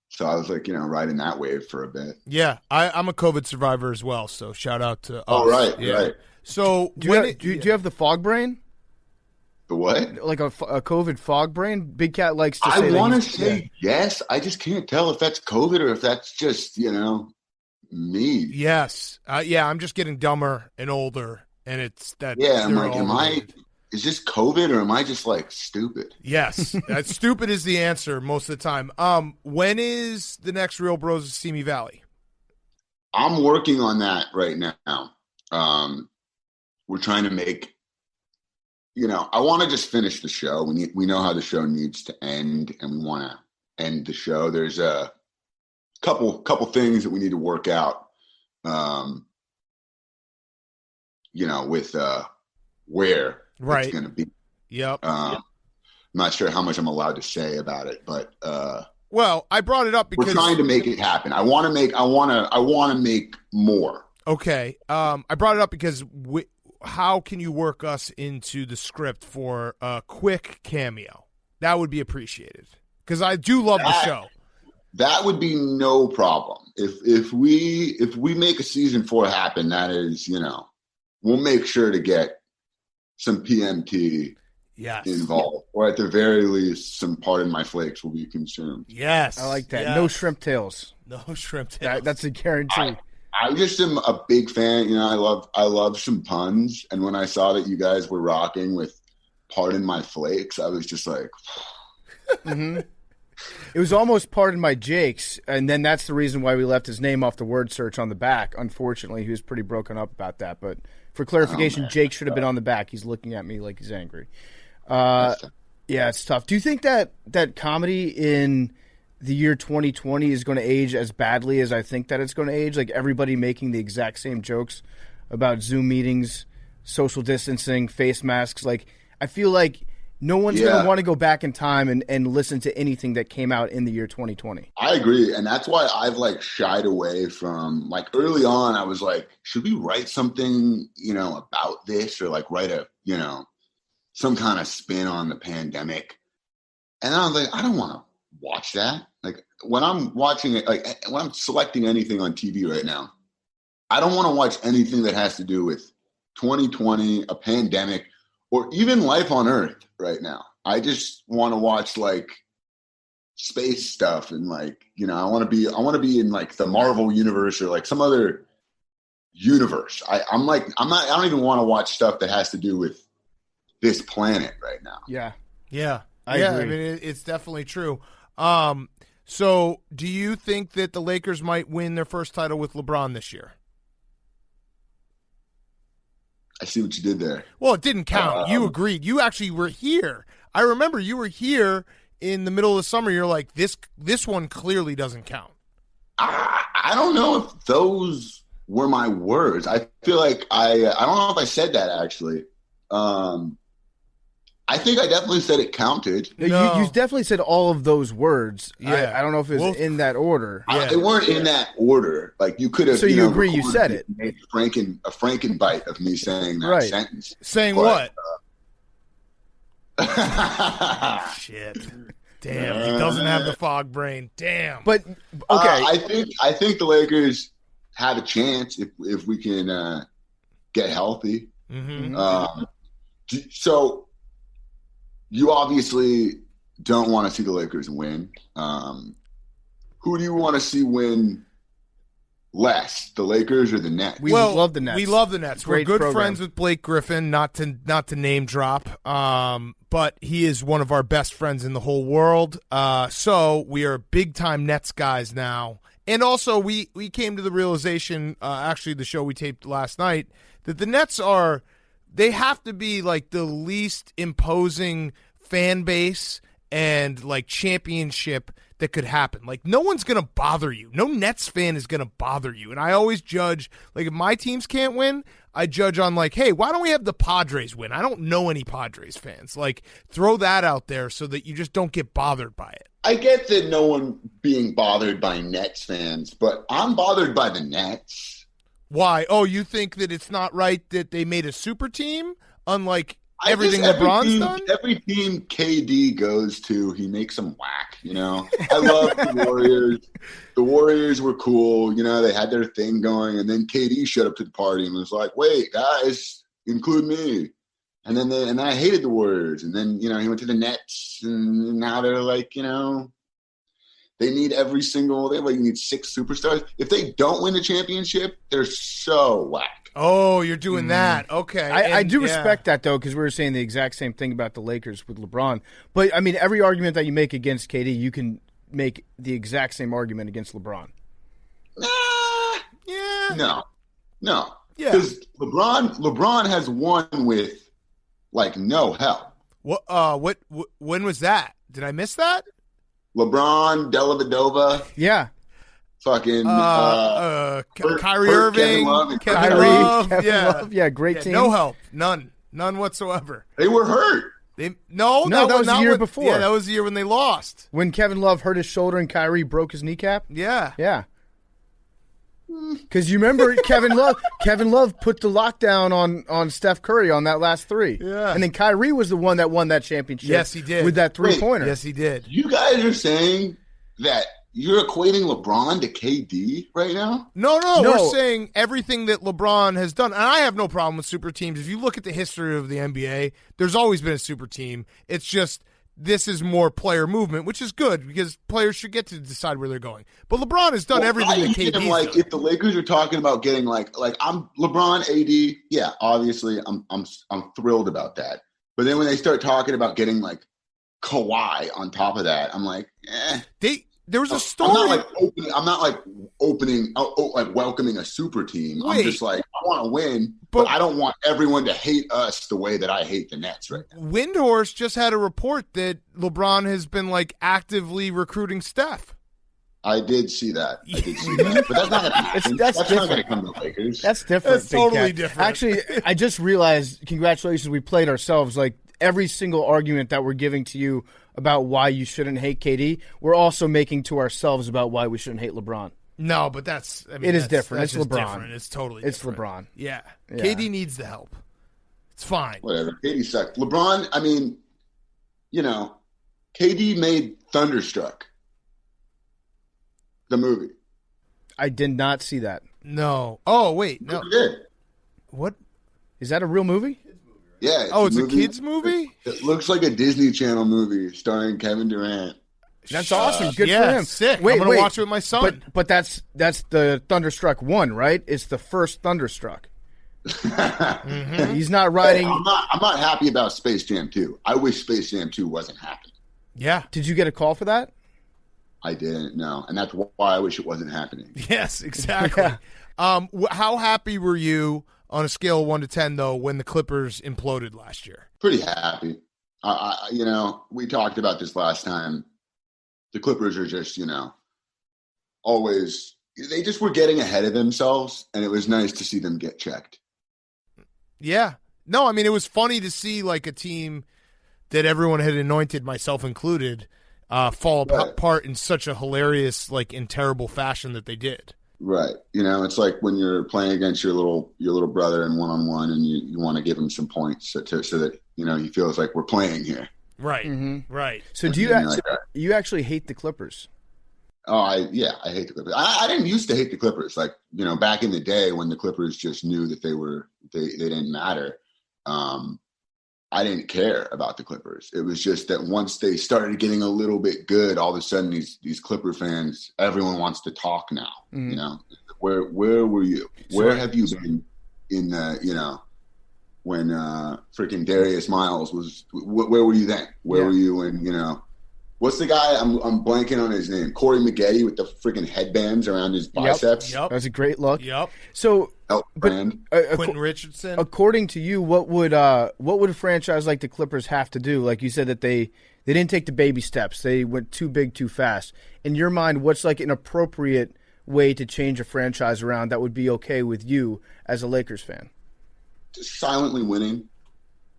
So I was like, riding that wave for a bit. Yeah, I'm a COVID survivor as well, so shout out to us. Oh, right, yeah. right. So do you have the fog brain? The what? Like a COVID fog brain? Big Cat likes to say I want to say yes. I just can't tell if that's COVID or if that's just, me. Yes. I'm just getting dumber and older, and it's that. Yeah, I'm like, is this COVID or am I just like stupid? Yes. Stupid is the answer most of the time. When is the next Real Bros of Simi Valley? I'm working on that right now. We're trying to make, I want to just finish the show. We know how the show needs to end, and we want to end the show. There's a couple things that we need to work out, with where it's going to be. Yep. I'm not sure how much I'm allowed to say about it, but well, I brought it up because we're trying to make it happen. I want to make more. Okay. I brought it up because how can you work us into the script for a quick cameo? That would be appreciated because I do love the show. That would be no problem. If we make a season 4 happen, that is, we'll make sure to get some PMT involved, or at the very least, some Pardon My Flakes will be consumed. Yes, I like that. Yes. No shrimp tails. No shrimp tails. That's a guarantee. I just am a big fan. I love some puns, and when I saw that you guys were rocking with Pardon My Flakes, I was just like, mm-hmm. It was almost Pardon My Jakes, and then that's the reason why we left his name off the word search on the back. Unfortunately, he was pretty broken up about that. But for clarification, Jake should have been on the back. He's looking at me like he's angry. Yeah, it's tough. Do you think that comedy in the year 2020 is going to age as badly as I think that it's going to age? Like everybody making the exact same jokes about Zoom meetings, social distancing, face masks. Like I feel like no one's going to want to go back in time and listen to anything that came out in the year 2020. I agree. And that's why I've shied away from early on. I was like, should we write something, about this or write a, some kind of spin on the pandemic. And then I was like, I don't want to watch that. When I'm watching it, when I'm selecting anything on TV right now, I don't want to watch anything that has to do with 2020, a pandemic, or even life on Earth right now. I just want to watch space stuff and I want to be in the Marvel universe or some other universe. I don't even want to watch stuff that has to do with this planet right now. Yeah. Yeah. I agree. I mean, it's definitely true. So do you think that the Lakers might win their first title with LeBron this year? I see what you did there. Well, it didn't count. You agreed. You actually were here. I remember you were here in the middle of the summer. You're like, this one clearly doesn't count. I don't know if those were my words. I feel like I don't know if I said that actually. I think I definitely said it counted. No. You definitely said all of those words. Yeah. I don't know if it was in that order. They weren't in that order. You could have. So you agree you said it. Made a Frankenbite of me saying that sentence. Saying what? Shit. Damn, he doesn't have the fog brain. Damn. But okay, I think the Lakers have a chance if we can get healthy. Mm-hmm. So you obviously don't want to see the Lakers win. Who do you want to see win less, the Lakers or the Nets? We love the Nets. We love the Nets. We're good program. friends with Blake Griffin, not to name drop, but he is one of our best friends in the whole world. So we are big-time Nets guys now. And also we came to the realization, actually the show we taped last night, that the Nets they have to be the least imposing fan base and championship that could happen. No one's going to bother you. No Nets fan is going to bother you. And I always judge, if my teams can't win, I judge on hey, why don't we have the Padres win? I don't know any Padres fans. Throw that out there so that you just don't get bothered by it. I get that no one being bothered by Nets fans, but I'm bothered by the Nets. Why? Oh, you think that it's not right that they made a super team, unlike everything LeBron's done? Every team KD goes to, he makes them whack, you know? I love the Warriors. The Warriors were cool. You know, they had their thing going, and then KD showed up to the party and was like, wait, guys, include me. And then I hated the Warriors. And then, you know, he went to the Nets, and now they're like, you know, they need you need 6 superstars. If they don't win the championship, they're so whack. Oh, you're doing that. Okay. I do respect that, though, because we were saying the exact same thing about the Lakers with LeBron. But, I mean, every argument that you make against KD, you can make the exact same argument against LeBron. Yeah. No. Yeah. Because LeBron has won with, like, no help. What? When was that? Did I miss that? LeBron, Dellavedova. Yeah. Fucking Kyrie Irving, Kevin Love. Yeah, great team. No help. None whatsoever. They were hurt. No, that was the year before. Yeah, that was the year when they lost. When Kevin Love hurt his shoulder and Kyrie broke his kneecap? Yeah. Yeah. Because you remember Kevin Love put the lockdown on Steph Curry on that last 3. Yeah. And then Kyrie was the one that won that championship. Yes, he did. With that 3-pointer. Yes, he did. You guys are saying that you're equating LeBron to KD right now? No. We're saying everything that LeBron has done. And I have no problem with super teams. If you look at the history of the NBA, there's always been a super team. It's just this is more player movement, which is good because players should get to decide where they're going. But LeBron has done everything that KD's done. Like, if the Lakers are talking about getting like I'm LeBron, AD, yeah, obviously I'm thrilled about that. But then when they start talking about getting like Kawhi on top of that, I'm like, There was a story. I'm not welcoming a super team. I'm just like, I want to win, but I don't want everyone to hate us the way that I hate the Nets right now. Windhorse just had a report that LeBron has been like actively recruiting Steph. I did see that. But that's not going to happen. That's not going to come to the Lakers. That's different. That's totally different. Actually, I just realized, congratulations, we played ourselves. Like, every single argument that we're giving to you about why you shouldn't hate KD, we're also making to ourselves about why we shouldn't hate LeBron. No, but that's different. It's LeBron. Different. It's totally different. LeBron. Yeah. KD needs the help. It's fine. Whatever. KD sucked. LeBron, I mean, you know, KD made Thunderstruck, the movie. I did not see that. No. Oh, wait. No. You did. What? Is that a real movie? Yeah. It's a kids movie? It looks like a Disney Channel movie starring Kevin Durant. That's awesome. Good for him. Sick. I'm going to watch it with my son. But that's the Thunderstruck 1, right? It's the first Thunderstruck. Mm-hmm. He's not riding. Hey, I'm not happy about Space Jam 2. I wish Space Jam 2 wasn't happening. Yeah. Did you get a call for that? I didn't, no. And that's why I wish it wasn't happening. Yes, exactly. How happy were you on a scale of 1 to 10, though, when the Clippers imploded last year? Pretty happy. You know, we talked about this last time. The Clippers are just, you know, they just were getting ahead of themselves, and it was nice to see them get checked. Yeah. No, I mean, it was funny to see, like, a team that everyone had anointed, myself included, fall apart in such a hilarious, like, in terrible fashion that they did. Right. You know, it's like when you're playing against your little brother in one-on-one, and you want to give him some points so that, you know, he feels like we're playing here. Right. Mm-hmm. Right. So you actually hate the Clippers? Oh, I hate the Clippers. I didn't used to hate the Clippers. Like, you know, back in the day when the Clippers just knew that they didn't matter. I didn't care about the Clippers. It was just that once they started getting a little bit good, all of a sudden these Clipper fans, everyone wants to talk now. Mm-hmm. You know, where were you? Where have you been in the, you know, when freaking Darius Miles was? Where were you then? Where were you when, you know? What's the guy? I'm blanking on his name. Corey Maggette with the freaking headbands around his biceps. Yep. That was a great look. Yep. So, Quentin Richardson. According to you, what would a franchise like the Clippers have to do? Like you said that they didn't take the baby steps. They went too big too fast. In your mind, what's like an appropriate way to change a franchise around that would be okay with you as a Lakers fan? Just silently winning.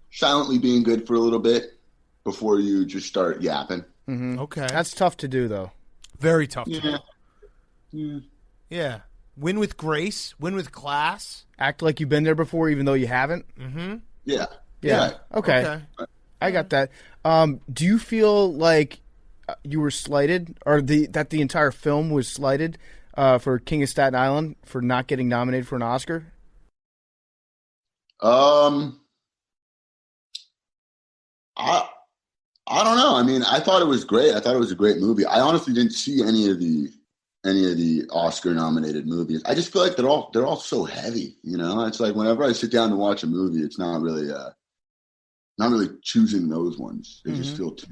Silently being good for a little bit before you just start yapping. Okay. That's tough to do, though. Very tough to Yeah. do. Yeah. Win with grace, win with class. Act like you've been there before, even though you haven't. Yeah. Yeah. Okay. I got that. Do you feel like you were slighted, or that the entire film was slighted for King of Staten Island for not getting nominated for an Oscar? I don't know. I mean, I thought it was great. I thought it was a great movie. I honestly didn't see any of the Oscar nominated movies. I just feel like they're all so heavy, you know? It's like whenever I sit down to watch a movie, it's not really choosing those ones. They just feel too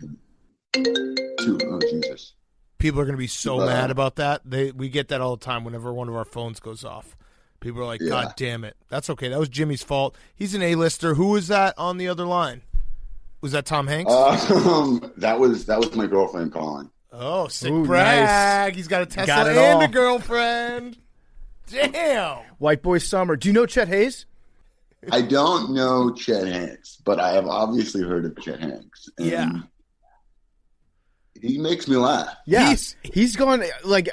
oh Jesus. People are going to be so mad about that. We get that all the time whenever one of our phones goes off. People are like, God damn it. That's okay. That was Jimmy's fault. He's an A-lister. Who was that on the other line? Was that Tom Hanks? That was my girlfriend calling. Oh, sick Ooh, brag. nice. He's got a Tesla Got it and all. a girlfriend. Damn. White Boy Summer. Do you know Chet Hayes? I don't know Chet Hanks, but I have obviously heard of Chet Hanks. And Yeah. he makes me laugh. Yeah, he's gone like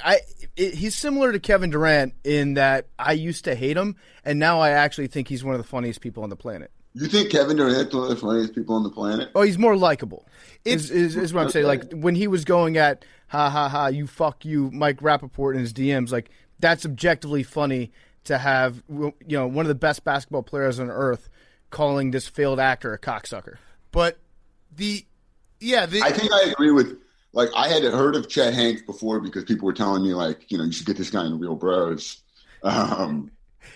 he's similar to Kevin Durant in that I used to hate him, and now I actually think he's one of the funniest people on the planet. You think Kevin Durant's one of the funniest people on the planet? Oh, he's more likable. It's- Is what I'm saying. Like when he was going at ha ha ha, you fuck you, Mike Rappaport in his DMs. Like that's objectively funny to have. You know, one of the best basketball players on earth calling this failed actor a cocksucker. But I think I agree with. Like, I had heard of Chet Hanks before because people were telling me, like, you know, you should get this guy in Real Bros. And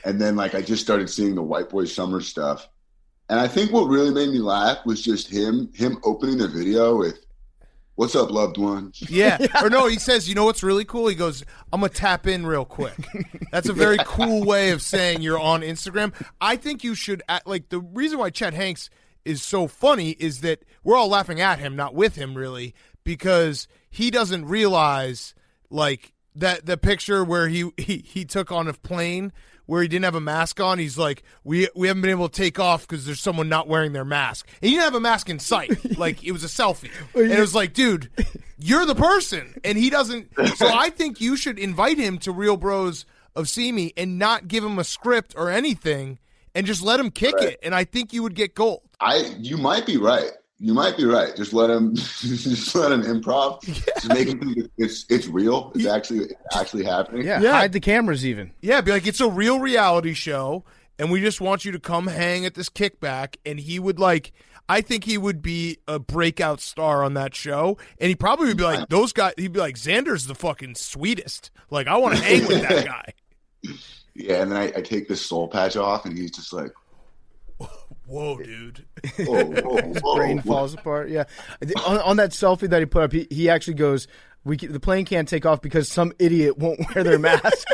then, like, I just started seeing the White Boy Summer stuff. And I think what really made me laugh was just him opening the video with, "What's up, loved ones?" Yeah. Or no, he says, you know what's really cool? He goes, I'm going to tap in real quick. That's a very cool way of saying you're on Instagram. I think you should, like, the reason why Chet Hanks is so funny is that we're all laughing at him, not with him, really, because he doesn't realize, like, that the picture where he took on a plane where he didn't have a mask on. He's like, we haven't been able to take off because there's someone not wearing their mask. And he didn't have a mask in sight. Like, it was a selfie. And it was like, dude, you're the person. And he doesn't. So I think you should invite him to Real Bros of See and not give him a script or anything and just let him kick it. And I think you would get gold. You might be right. You might be right. Just let him improv. Just make him think it's real. It's actually happening. Yeah, Yeah. hide the cameras even. Yeah, be like, it's a real reality show, and we just want you to come hang at this kickback. And he would, like, I think he would be a breakout star on that show. And he probably would be like, those guys, he'd be like, Xander's the fucking sweetest. Like, I want to hang with that guy. Yeah, and then I take this soul patch off, and he's just like, Whoa, dude. whoa, Brain falls apart. Yeah, on that selfie that he put up, he actually goes, the plane can't take off because some idiot won't wear their mask.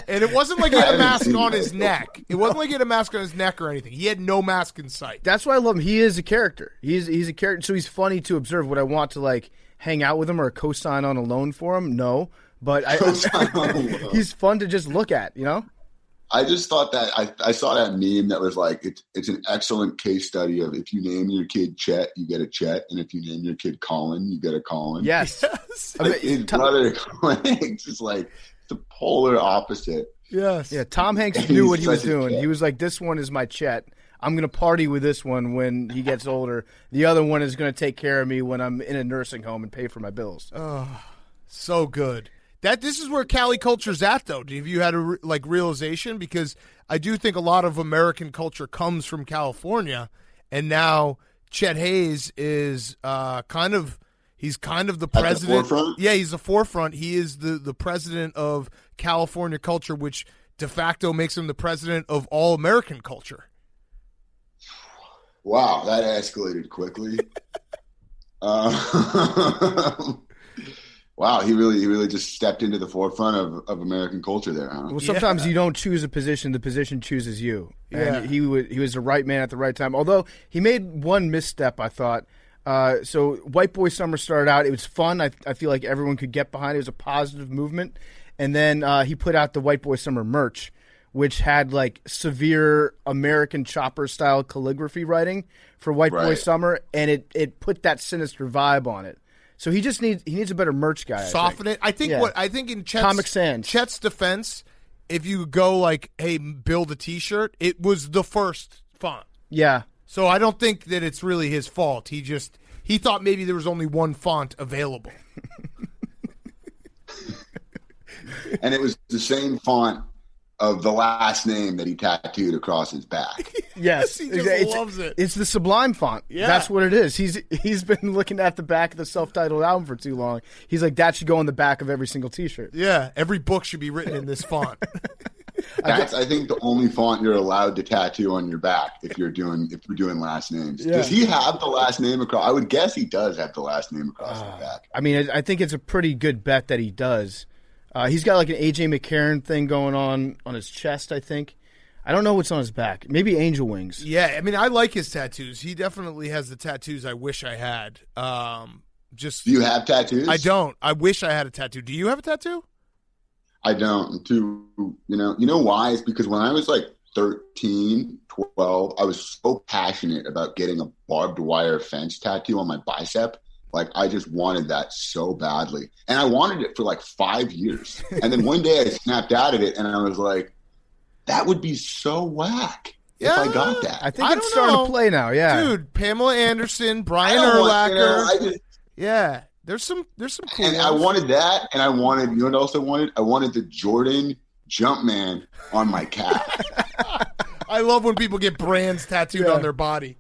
And it wasn't like he had a mask on his neck. It wasn't like he had a mask on his neck or anything. He had no mask in sight. That's why I love him. He is a character. He's a character, so he's funny to observe. Would I want to, like, hang out with him or co-sign on a loan for him? No, but he's fun to just look at, you know? I just thought that I saw that meme that was like, it's an excellent case study of if you name your kid Chet, you get a Chet, and if you name your kid Colin, you get a Colin. Yes. Like, his brother Hanks is like the polar opposite. Yes. Yeah, Tom Hanks He's knew what he was such a doing. Chet. He was like, this one is my Chet. I'm going to party with this one when he gets older. The other one is going to take care of me when I'm in a nursing home and pay for my bills. So good. This is where Cali culture's at, though. Have you had a realization? Because I do think a lot of American culture comes from California, and now Chet Hayes is he's kind of the president. forefront? Yeah, he's the forefront. He is the president of California culture, which de facto makes him the president of all American culture. Wow, that escalated quickly. Wow, he really just stepped into the forefront of American culture there, huh? Well, sometimes you don't choose a position; the position chooses you. Yeah. And he was the right man at the right time. Although he made one misstep, I thought. So White Boy Summer started out; it was fun. I feel like everyone could get behind it. It was a positive movement, and then he put out the White Boy Summer merch, which had like severe American Chopper style calligraphy writing for White Boy Right. Summer, and it put that sinister vibe on it. So he needs a better merch guy. Soften it. I think in Comic Sans. Chet's defense, if you go like, hey, build a T-shirt, it was the first font. Yeah. So I don't think that it's really his fault. He thought maybe there was only one font available. And it was the same font of the last name that he tattooed across his back. Yes, he just loves it. It's the Sublime font. Yeah. That's what it is. He's been looking at the back of the self-titled album for too long. He's like, that should go on the back of every single T-shirt. Yeah, every book should be written in this font. That's, I think, the only font you're allowed to tattoo on your back if we're doing last names. Yeah. Does he have the last name across? I would guess he does have the last name across his back. I mean, I think it's a pretty good bet that he does. He's got like an AJ McCarron thing going on his chest, I think. I don't know what's on his back. Maybe angel wings. Yeah, I mean, I like his tattoos. He definitely has the tattoos I wish I had. Do you have tattoos? I don't. I wish I had a tattoo. Do you have a tattoo? I don't. You know why? It's because when I was like 13, 12, I was so passionate about getting a barbed wire fence tattoo on my bicep. Like, I just wanted that so badly. And I wanted it for like 5 years. And then one day I snapped out of it and I was like, that would be so whack if I got that. I think it's starting to play now, yeah. Dude, Pamela Anderson, Brian Urlacher. Yeah. There's some cool And ones. I wanted that, and I wanted, you know what else I wanted? I wanted the Jordan Jumpman on my calf. I love when people get brands tattooed on their body.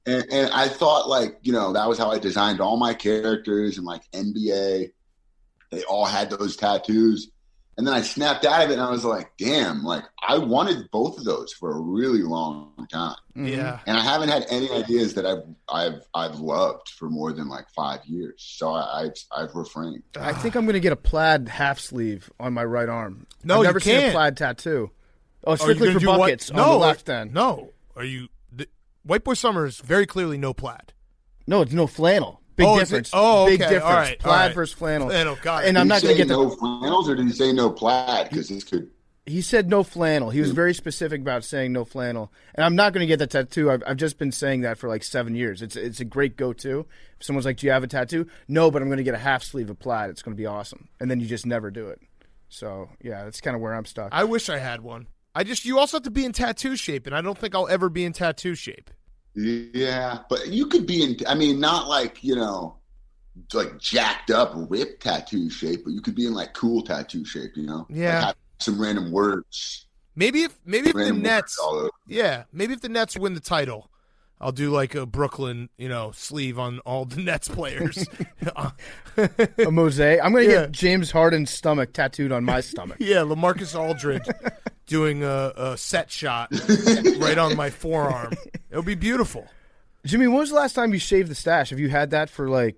And I thought, like, that was how I designed all my characters and, like, NBA. They all had those tattoos. And then I snapped out of it, and I was like, damn, like, I wanted both of those for a really long time. Yeah. And I haven't had any ideas that I've loved for more than, like, 5 years. So I've refrained. I think I'm going to get a plaid half sleeve on my right arm. No, I've never you seen can't. a plaid tattoo. Oh, Are you strictly gonna for do what? buckets on the left end. No. Are you White Boy Summer is very clearly no plaid. No, it's no flannel. Big difference. Big difference. All right. Plaid versus flannel. Flannel, got it. And I'm not going to get no flannels, or did he say no plaid? Because this could. He said no flannel. He was very specific about saying no flannel. And I'm not going to get that tattoo. I've just been saying that for like 7 years. It's a great go-to. If someone's like, do you have a tattoo? No, but I'm going to get a half sleeve of plaid. It's going to be awesome. And then you just never do it. So, yeah, that's kind of where I'm stuck. I wish I had one. You also have to be in tattoo shape, and I don't think I'll ever be in tattoo shape. Yeah, but you could be in, I mean, not like, like jacked up, ripped tattoo shape, but you could be in like cool tattoo shape, Yeah. Like have some random words. Maybe if the Nets, maybe if the Nets win the title, I'll do like a Brooklyn, sleeve on all the Nets players. A mosaic. I'm going to get James Harden's stomach tattooed on my stomach. Yeah, LaMarcus Aldridge doing a set shot right on my forearm. It'll be beautiful. Jimmy, when was the last time you shaved the stash? Have you had that for like,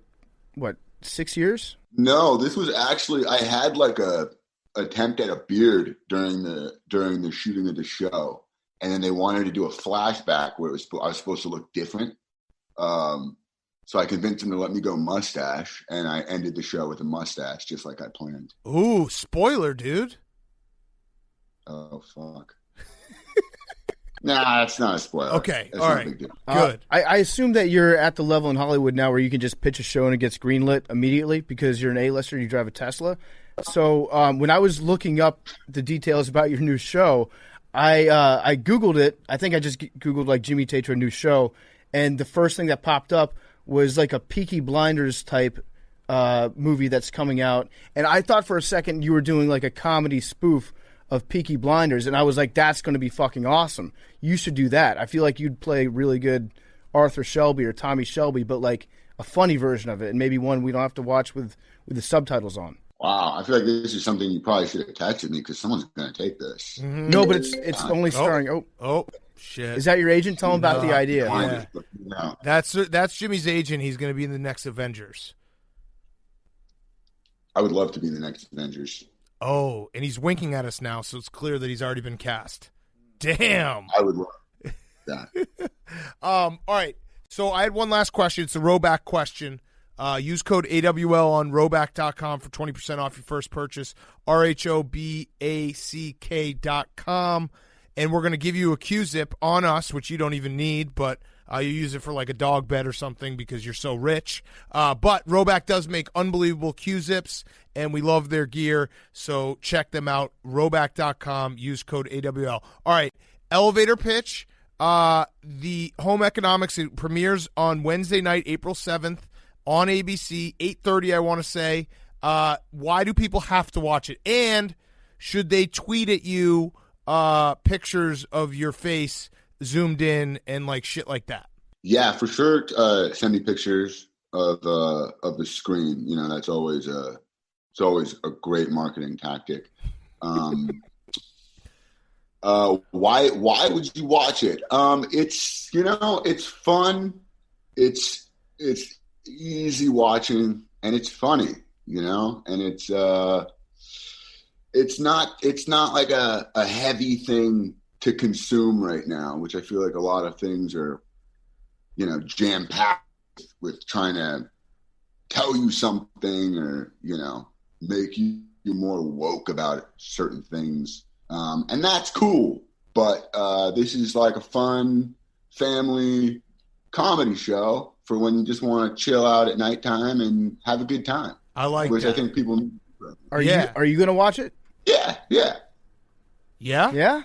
6 years? No, this was actually, I had like a attempt at a beard during the shooting of the show. And then they wanted to do a flashback where I was supposed to look different. So I convinced them to let me go mustache, and I ended the show with a mustache, just like I planned. Ooh, spoiler, dude. Oh, fuck. Nah, that's not a spoiler. Okay, that's all not right. a big deal. Good. I assume that you're at the level in Hollywood now where you can just pitch a show and it gets greenlit immediately because you're an A-lister, you drive a Tesla. So when I was looking up the details about your new show, I Googled it. I think I just Googled like Jimmy Tatro new show, and the first thing that popped up was like a Peaky Blinders type movie that's coming out. And I thought for a second you were doing like a comedy spoof of Peaky Blinders, and I was like, that's going to be fucking awesome. You should do that. I feel like you'd play really good Arthur Shelby or Tommy Shelby, but like a funny version of it, and maybe one we don't have to watch with the subtitles on. Wow, I feel like this is something you probably should have texted me because someone's going to take this. Mm-hmm. No, but it's only starring. Oh, shit! Is that your agent? Tell him about the idea. Yeah. No. That's Jimmy's agent. He's going to be in the next Avengers. I would love to be in the next Avengers. Oh, and he's winking at us now, so it's clear that he's already been cast. Damn. I would love that. All right. So I had one last question. It's a Roback question. Use code AWL on Roback.com for 20% off your first purchase. RHOBACK.com. And we're going to give you a Q-zip on us, which you don't even need, but You use it for like a dog bed or something because you're so rich. But Roback does make unbelievable Q-zips, and we love their gear. So check them out, roback.com. Use code AWL. All right, elevator pitch. The Home Economics, it premieres on Wednesday night, April 7th on ABC, 8:30, I want to say. Why do people have to watch it? And should they tweet at you pictures of your face zoomed in and like shit like that? Yeah, for sure. Send me pictures of the screen. You know, that's always it's always a great marketing tactic. Why would you watch it? It's, you know, it's fun. It's easy watching, and it's funny, you know, and it's not like a heavy thing to consume right now, which I feel like a lot of things are, you know, jam-packed with trying to tell you something or, you know, make you more woke about certain things. And that's cool. But this is like a fun family comedy show for when you just want to chill out at nighttime and have a good time. I like which that. I think people need. Are you going to watch it? Yeah. Yeah? Yeah?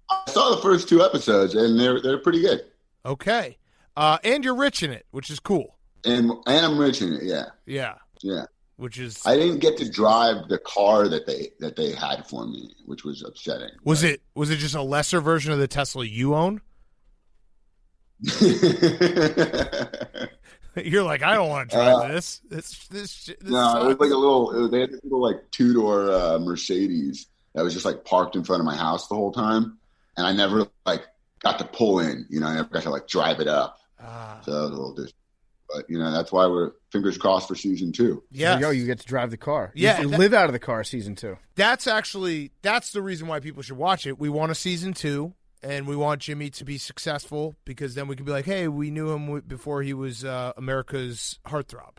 I saw the first 2 episodes, and they're pretty good. Okay. And you're rich in it, which is cool. And I'm rich in it, yeah. Yeah. Which is, I didn't get to drive the car that they had for me, which was upsetting. Was it just a lesser version of the Tesla you own? You're like, I don't want to drive this. This no, sucks. it was like a little. They had this little like 2-door Mercedes that was just like parked in front of my house the whole time, and I never like got to pull in. You know, I never got to like drive it up. So that was a little different. But you know, that's why we're fingers crossed for season 2. Yeah, you get to drive the car. Yeah, you live out of the car season 2. That's the reason why people should watch it. We want a season 2. And we want Jimmy to be successful because then we can be like, hey, we knew him before he was America's heartthrob.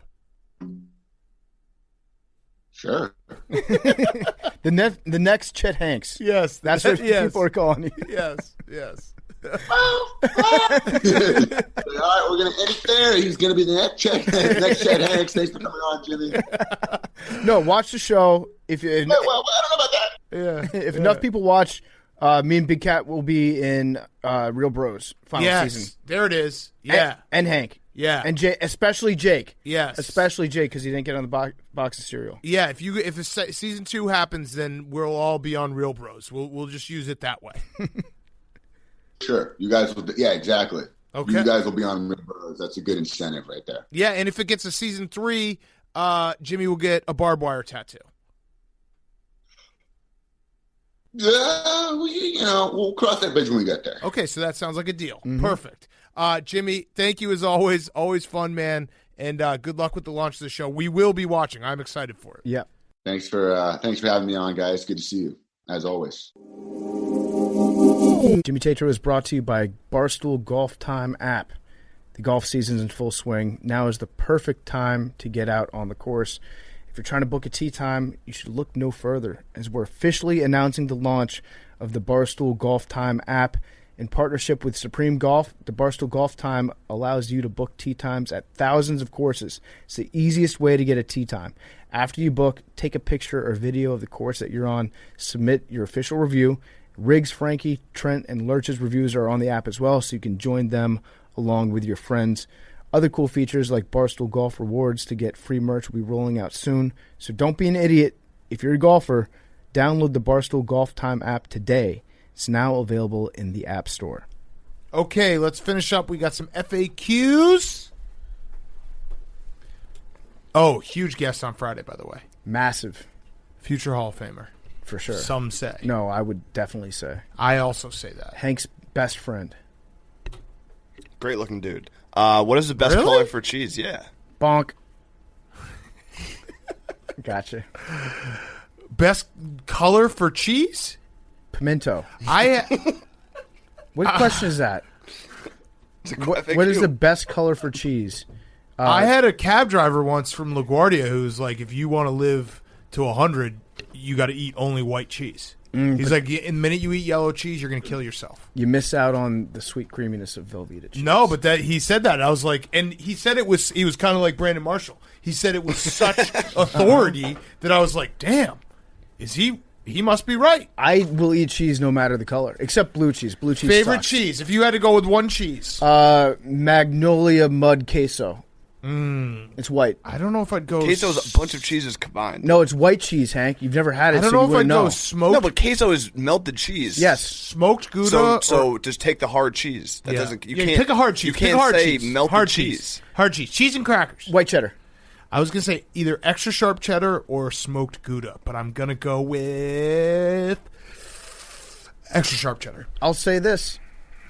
Sure. The next Chet Hanks. Yes. That's what people are calling you. Yes. All right, we're going to end it there. He's going to be the next Chet Hanks. Thanks for coming on, Jimmy. No, watch the show. Well, I don't know about that. Yeah. If enough people watch, me and Big Cat will be in Real Bros final season. There it is. Yeah. And Hank. Yeah. And especially Jake. Yes. Especially Jake because he didn't get on the box of cereal. Yeah. If season 2 happens, then we'll all be on Real Bros. We'll just use it that way. Sure. You guys will. Yeah, exactly. Okay. You guys will be on Real Bros. That's a good incentive right there. Yeah. And if it gets to season 3, Jimmy will get a barbed wire tattoo. You know, we'll cross that bridge when we get there. Okay, so that sounds like a deal. Mm-hmm. Perfect. Jimmy, thank you as always. Always fun, man. And good luck with the launch of the show. We will be watching. I'm excited for it. Yeah. Thanks for having me on, guys. Good to see you, as always. Jimmy Tatro is brought to you by Barstool Golf Time app. The golf season's in full swing. Now is the perfect time to get out on the course. If you're trying to book a tee time, you should look no further, as we're officially announcing the launch of the Barstool Golf Time app. In partnership with Supreme Golf, the Barstool Golf Time allows you to book tee times at thousands of courses. It's the easiest way to get a tee time. After you book, take a picture or video of the course that you're on, submit your official review. Riggs, Frankie, Trent, and Lurch's reviews are on the app as well, so you can join them along with your friends. Other cool features like Barstool Golf Rewards to get free merch will be rolling out soon. So don't be an idiot. If you're a golfer, download the Barstool Golf Time app today. It's now available in the App Store. Okay, let's finish up. We got some FAQs. Oh, huge guest on Friday, by the way. Massive. Future Hall of Famer. For sure. Some say. No, I would definitely say. I also say that. Hank's best friend. Great looking dude. What is the best color for cheese? Yeah. Bonk. Gotcha. Best color for cheese? Pimento. What question is that? What is the best color for cheese? I had a cab driver once from LaGuardia who's like, if you want to live to 100, you got to eat only white cheese. He's like, the minute you eat yellow cheese, you're going to kill yourself. You miss out on the sweet creaminess of Velveeta cheese. No, but he said that. I was like, and he said he was kind of like Brandon Marshall. He said it was such authority that I was like, damn, he must be right. I will eat cheese no matter the color, except blue cheese. Blue cheese Favorite sucks. cheese, if you had to go with one cheese. Magnolia mud queso. It's white. I don't know if I'd go... Queso's a bunch of cheeses combined. No, it's white cheese, Hank. You've never had it, I don't so know you if I'd wouldn't go know. smoked... No, but queso is melted cheese. Yes. Smoked Gouda. So just take the hard cheese. That doesn't. You can't pick a hard cheese. You Pick can't a hard say cheese. melted hard cheese. Hard cheese. Cheese and crackers. White cheddar. I was going to say either extra sharp cheddar or smoked Gouda, but I'm going to go with extra sharp cheddar. I'll say this.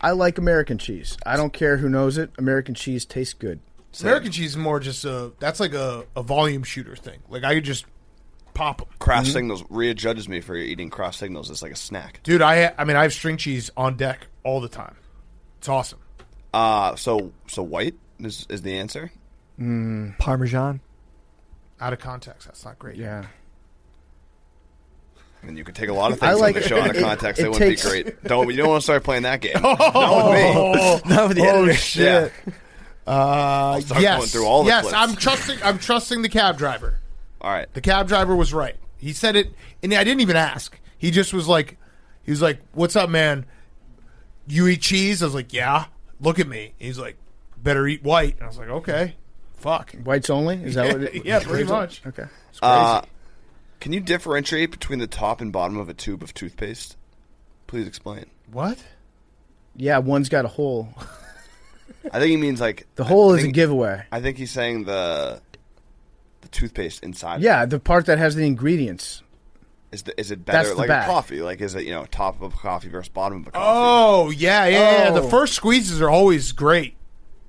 I like American cheese. I don't care who knows it. American cheese tastes good. American cheese is more just that's like a volume shooter thing. Like I could just pop them. Cross signals. Rhea judges me for eating cross signals. It's like a snack. Dude, I have string cheese on deck all the time. It's awesome. So white is the answer. Parmesan. Out of context, that's not great. Yeah. I mean, you could take a lot of things like on the show out of context. it They wouldn't takes- be great. You don't want to start playing that game. Not with me. Not with the editor. Shit. I'll start Yes. going through all the yes, clips. I'm trusting the cab driver. All right. The cab driver was right. He said it, and I didn't even ask. He just was like, "What's up, man? You eat cheese?" I was like, "Yeah." Look at me. He's like, "Better eat white." And I was like, "Okay, fuck." Whites only? Is that what it Yeah, pretty much. Okay. It's crazy. Can you differentiate between the top and bottom of a tube of toothpaste? Please explain. What? Yeah, one's got a hole. I think he means like The hole I is a think- giveaway. I think he's saying the toothpaste inside. Yeah, the part that has the ingredients. Is it That's better the like bag. a coffee? Like is it top of a coffee versus bottom of a coffee? Oh yeah. The Oh. first squeezes are always great.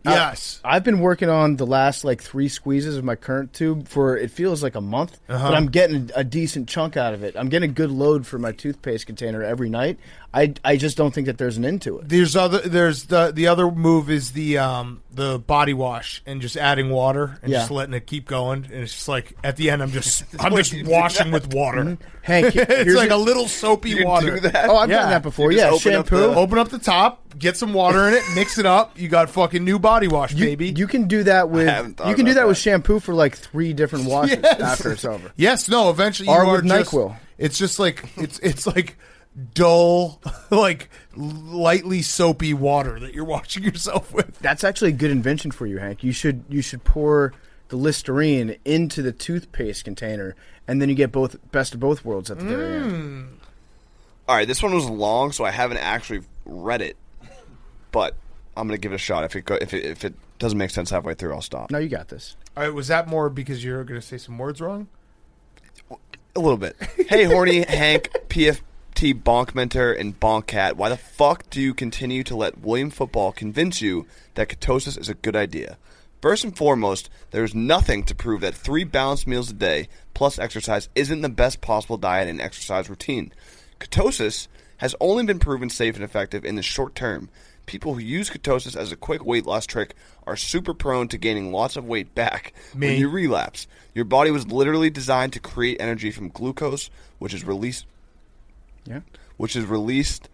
Yes. I've been working on the last 3 squeezes of my current tube for it feels like a month, but I'm getting a decent chunk out of it. I'm getting a good load for my toothpaste container every night. I just don't think that there's an end to it. There's the other move is the body wash and just adding water and just letting it keep going, and it's just like at the end I'm just washing with water. Hank, It's here's like a- a little soapy You water. do that? Oh, I've Yeah. done that before. You Yeah, just open up shampoo. Open up the top, get some water in it, mix it up. You got fucking new body wash, baby. You can do that with haven't thought you can do about that with that. shampoo for 3 different washes Yes. after it's over. Yes, no. Eventually, Or you with are just, NyQuil. It's just like it's like dull, like lightly soapy water that you're washing yourself with. That's actually a good invention for you, Hank. You should pour the Listerine into the toothpaste container, and then you get best of both worlds at the very end. All right, this one was long, so I haven't actually read it, but I'm gonna give it a shot. If it doesn't make sense halfway through, I'll stop. No, you got this. All right, was that more because you're going to say some words wrong? A little bit. Hey, horny Hank, PFT Bonk Mentor, and Bonk Cat. Why the fuck do you continue to let William Football convince you that ketosis is a good idea? First and foremost, there is nothing to prove that 3 balanced meals a day plus exercise isn't the best possible diet and exercise routine. Ketosis has only been proven safe and effective in the short term. People who use ketosis as a quick weight loss trick are super prone to gaining lots of weight back when you relapse. Your body was literally designed to create energy from glucose, which is released. Yeah. Which is released.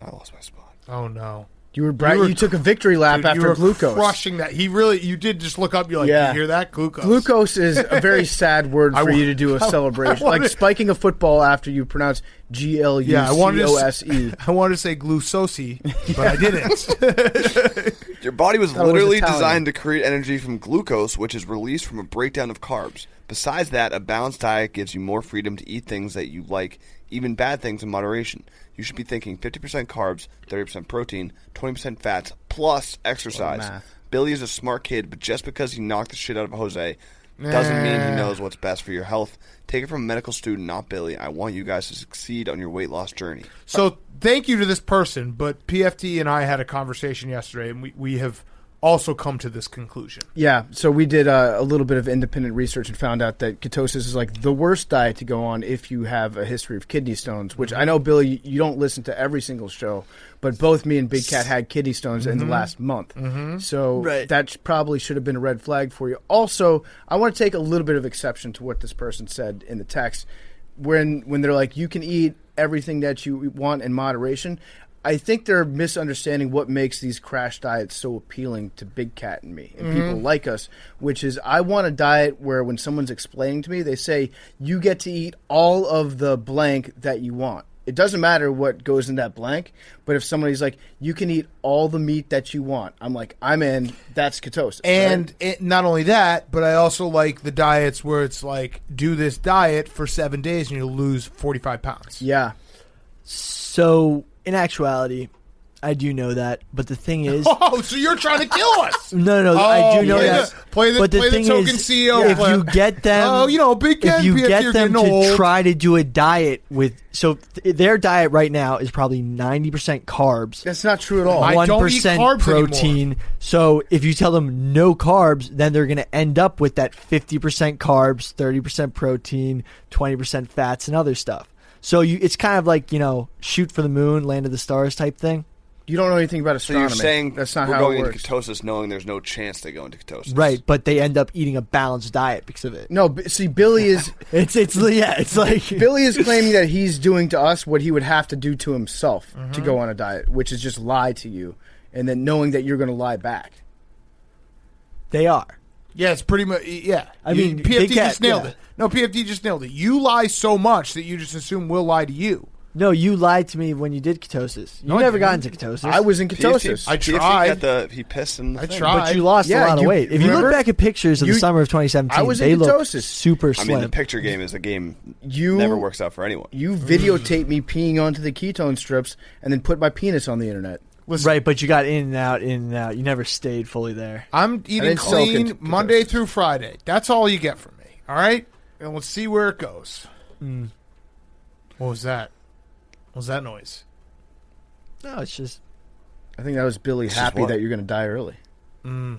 I lost my spot. Oh no. You took a victory lap Dude, you after were glucose. crushing that. You did just look up. You're like, Yeah. you hear that? Glucose. Glucose is a very sad word for you to do a celebration. wanted- Like spiking a football after you pronounce GLUCOSE. Yeah, I wanted to say glucosi, but I didn't. Your body was That was literally Italian. designed to create energy from glucose, which is released from a breakdown of carbs. Besides that, a balanced diet gives you more freedom to eat things that you like, even bad things in moderation. You should be thinking 50% carbs, 30% protein, 20% fats, plus exercise. math. Billy is a smart kid, but just because he knocked the shit out of Jose doesn't mean he knows what's best for your health. Take it from a medical student, not Billy. I want you guys to succeed on your weight loss journey. So thank you to this person, but PFT and I had a conversation yesterday, and we have also come to this conclusion. Yeah, so we did a little bit of independent research and found out that ketosis is the worst diet to go on if you have a history of kidney stones, which I know, Billy, you don't listen to every single show, but both me and Big Cat had kidney stones in the last month. So that probably should have been a red flag for you. Also, I want to take a little bit of exception to what this person said in the text when they're like, you can eat everything that you want in moderation. I think they're misunderstanding what makes these crash diets so appealing to Big Cat and me and people like us, which is I want a diet where when someone's explaining to me, they say, you get to eat all of the blank that you want. It doesn't matter what goes in that blank, but if somebody's like, you can eat all the meat that you want, I'm like, I'm in, that's ketosis. And not only that, but I also like the diets where it's like, do this diet for 7 days and you'll lose 45 pounds. Yeah. So, in actuality, I do know that, but the thing is... Oh, so you're trying to kill us! No, I do know that. Play the token CEO if you get them... Big Cat, if you PFT get them to old. try to do a diet with... So, their diet right now is probably 90% carbs. That's not true at all. I don't eat 1% carbs protein. anymore. So, if you tell them no carbs, then they're going to end up with that 50% carbs, 30% protein, 20% fats, and other stuff. So it's kind of like, shoot for the moon, land of the stars type thing. You don't know anything about So astronomy. you're saying that's not we're how going it into works. ketosis knowing there's no chance they go into ketosis. Right, but they end up eating a balanced diet because of it. No, see, Billy is It's like Billy is claiming that he's doing to us what he would have to do to himself to go on a diet, which is just lie to you, and then knowing that you're going to lie back. they are. Yeah, it's pretty much. Yeah, I mean, PFT Big Cat, just nailed yeah. it. No, PFT just nailed it. You lie so much that you just assume we'll lie to you. No, you lied to me when you did ketosis. You No, I never got didn't. into ketosis. I was in ketosis. I PFT tried. he pissed in the I thing. tried. but you lost Yeah, a lot of you weight. If you remember? look back at pictures of the You- summer of 2017, I was they in look ketosis. super I slim. mean, the picture game is a game You never works out for anyone. You videotape me peeing onto the ketone strips and then put my penis on the internet. Listen, Right, but you got in and out. You never stayed fully there. I'm eating didn't sell clean ketosis. Monday through Friday. That's all you get from me. All right, and let's see where it goes. What was that? What was that noise? No, it's just I think that was Billy is happy what? that you're going to die early. Real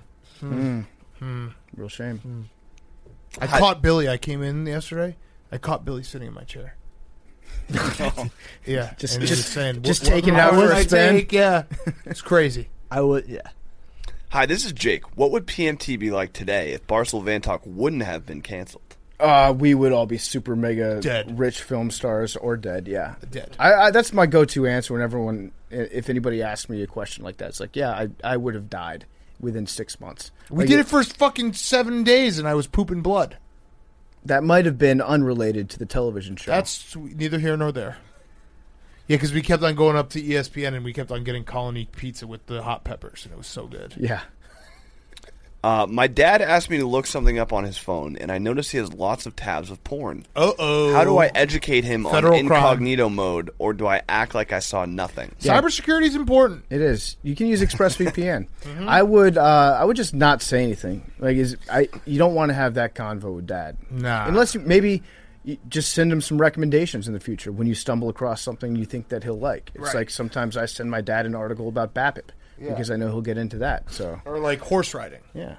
shame. I caught Billy. I came in yesterday. I caught Billy sitting in my chair. Yeah, Just- and he was saying, just what taking it out would for a I spin? take? Yeah, it's crazy. I would. Yeah. Hi, this is Jake. What would PMT be like today if Barcel Van Talk wouldn't have been canceled? We would all be super mega Dead. rich film stars or dead. Yeah, Dead. I that's my go-to answer when if anybody asks me a question like that. It's like, yeah, I would have died within 6 months. We Like, did it for fucking 7 days, and I was pooping blood. That might have been unrelated to the television show. That's neither here nor there. Yeah, because we kept on going up to ESPN, and we kept on getting Colony pizza with the hot peppers, and it was so good. yeah. My dad asked me to look something up on his phone, and I noticed he has lots of tabs of porn. Uh-oh. How do I educate him on Federal crime. incognito mode, or do I act like I saw nothing? Cybersecurity is important. It is. You can use ExpressVPN. I would just not say anything. Like, you don't want to have that convo with Dad. Nah. Unless you just send him some recommendations in the future when you stumble across something you think that he'll like. It's Right. like sometimes I send my dad an article about BAPIP because I know he'll get into that. So Or like horse riding. yeah.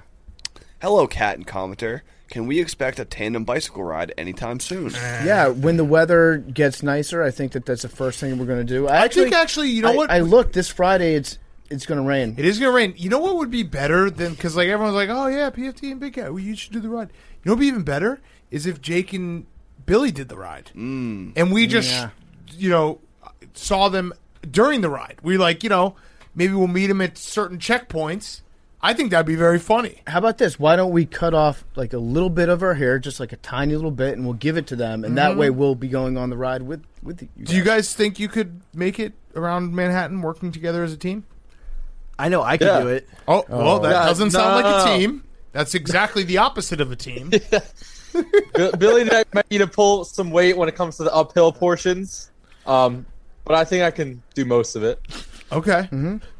Hello, cat and commenter. Can we expect a tandem bicycle ride anytime soon? Yeah, when the weather gets nicer, I think that's the first thing we're going to do. I think actually, you know what? I looked this Friday. It's going to rain. It is going to rain. You know what would be better than, because like everyone's like, oh yeah, PFT and Big Cat, well, you should do the ride. You know what would be even better is if Jake and Billy did the ride. And we just, saw them during the ride. We maybe we'll meet them at certain checkpoints. I think that'd be very funny. How about this? Why don't we cut off like a little bit of our hair, just like a tiny little bit, and we'll give it to them, and that way we'll be going on the ride with you guys. Do you guys think you could make it around Manhattan working together as a team? I know I could do it. Oh, well, that Yeah, doesn't sound like a no. team. That's exactly the opposite of a team. Billy and I might need to pull some weight when it comes to the uphill portions, but I think I can do most of it. Okay.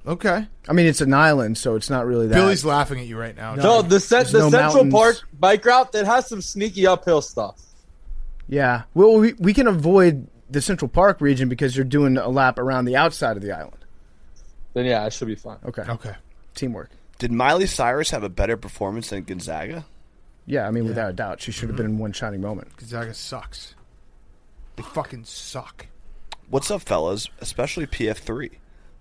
Okay. I mean, it's an island, so it's not really that. Billy's laughing at you right now. No, the There's Central no mountains. Park bike route that has some sneaky uphill stuff. Yeah. Well, we can avoid the Central Park region because you're doing a lap around the outside of the island. Then yeah, it should be fine. Okay. Okay. Teamwork. Did Miley Cyrus have a better performance than Gonzaga? Yeah, I mean, without a doubt, she should have been in one shining moment. Gonzaga sucks. They fucking suck. What's up, fellas? Especially PF3.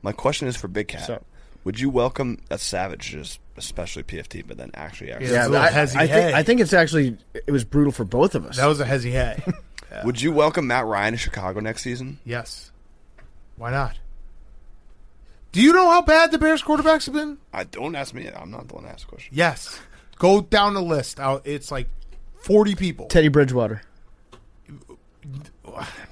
My question is for Big Cat. What's up? Would you welcome a savage, just especially PFT, but then actually? Yeah. Yeah, a little hezzy hey. I think it's actually it was brutal for both of us. That was a hezzy hay. Yeah. Would you welcome Matt Ryan to Chicago next season? Yes. Why not? Do you know how bad the Bears quarterbacks have been? Don't ask me. I'm not the one to ask the question. Yes. Go down the list. It's like 40 people. Teddy Bridgewater.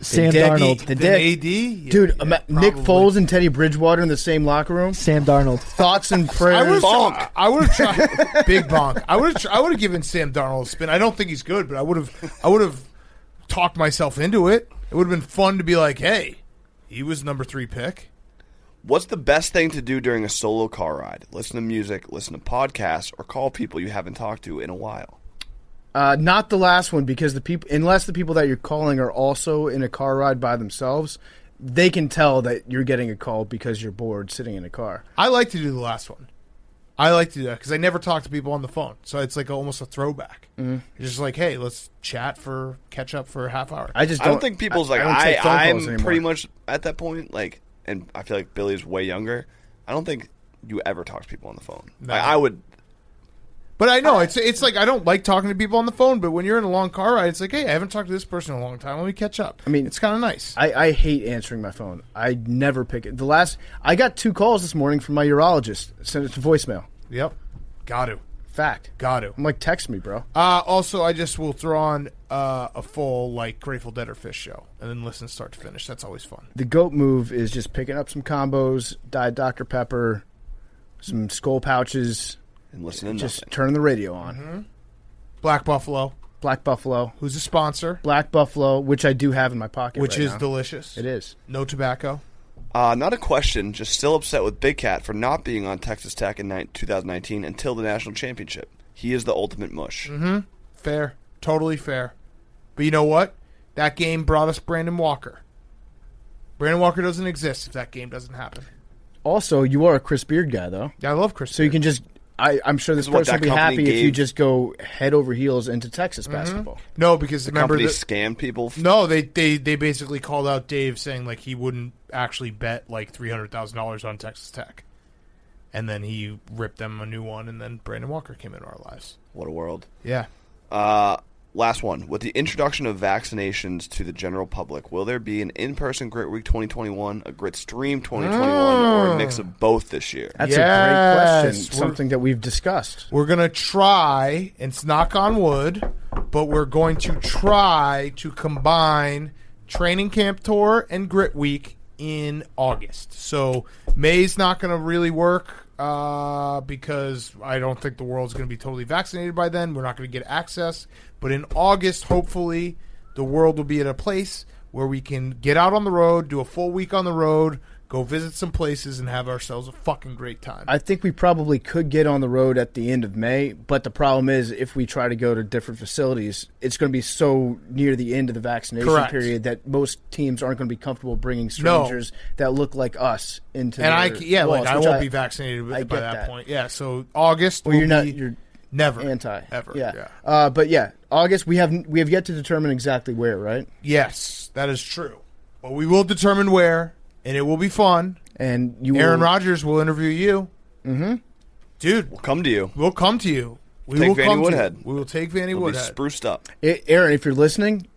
Sam dick. Darnold. The Then dick. AD? Yeah, Dude, yeah, Nick probably. Foles and Teddy Bridgewater in the same locker room. Sam Darnold. Thoughts and I prayers. would have tried big bonk. I would have given Sam Darnold a spin. I don't think he's good, but I would have talked myself into it. It would have been fun to be like, hey, he was number 3 pick. What's the best thing to do during a solo car ride? Listen to music, listen to podcasts, or call people you haven't talked to in a while? Not the last one, because unless the people that you're calling are also in a car ride by themselves, they can tell that you're getting a call because you're bored sitting in a car. I like to do the last one. I like to do that because I never talk to people on the phone, so it's like almost a throwback. It's just like, hey, let's catch up for a half hour. I don't think people's I don't take phone calls I'm anymore. pretty much at that point, like, and I feel like Billy's way younger. I don't think you ever talk to people on the phone. No. I would. But I know it's like I don't like talking to people on the phone, but when you're in a long car ride, it's like, hey, I haven't talked to this person in a long time. Let me catch up. I mean, it's kind of nice. I hate answering my phone. I never pick it. I got 2 calls this morning from my urologist. Sent it to voicemail. Yep, got to. Fact. Got to. I'm like, text me, bro. Also, I just will throw on a full like Grateful Dead or Fish show and then listen start to finish. That's always fun. The GOAT move is just picking up some combos, Diet Dr. Pepper, some skull pouches, And listen to just nothing. turning the radio on. Black Buffalo, Black Buffalo. who's a sponsor, Black Buffalo, which I do have in my pocket which right is now. delicious. It is. No tobacco. Not a question, just still upset with Big Cat for not being on Texas Tech in 2019 until the national championship. He is the ultimate mush. Fair. Totally fair. But you know what? That game brought us Brandon Walker. Brandon Walker doesn't exist if that game doesn't happen. Also, you are a Chris Beard guy, though. Yeah, I love Chris. So you can just... I'm sure this This is what person will that be company happy if you gave- just go head over heels into Texas basketball. No, because remember Company that, scammed people. no, they basically called out Dave saying like he wouldn't actually bet like $300,000 on Texas Tech, and then he ripped them a new one, and then Brandon Walker came into our lives. What a world. Yeah, Last one. With the introduction of vaccinations to the general public, will there be an in-person Grit Week 2021, a Grit Stream 2021, or a mix of both this year? That's a great Yes, question. Something that we've discussed. we're gonna try. It's knock on wood, but we're going to try to combine training camp tour and Grit Week in August. So May's not going to really work because I don't think the world's going to be totally vaccinated by then. We're not going to get access. But in August, hopefully, the world will be at a place where we can get out on the road, do a full week on the road, go visit some places, and have ourselves a fucking great time. I think we probably could get on the road at the end of May, but the problem is if we try to go to different facilities, it's going to be so near the end of the vaccination Correct. period that most teams aren't going to be comfortable bringing strangers that look like us into and their walls, I which won't be vaccinated I by get that that. point. Yeah, so August. Well, will you're not. be You're never anti. ever. Yeah. But yeah, August. We have yet to determine exactly where. Right. Yes, that is true. But we will determine where, and it will be fun. And you, Aaron will, Rodgers will interview you. Mm-hmm. Dude, We'll come to you. we'll come to you. We Take will Vanny come to Woodhead. you. We will take Vanny We'll be Woodhead. spruced up. Aaron, if you're listening,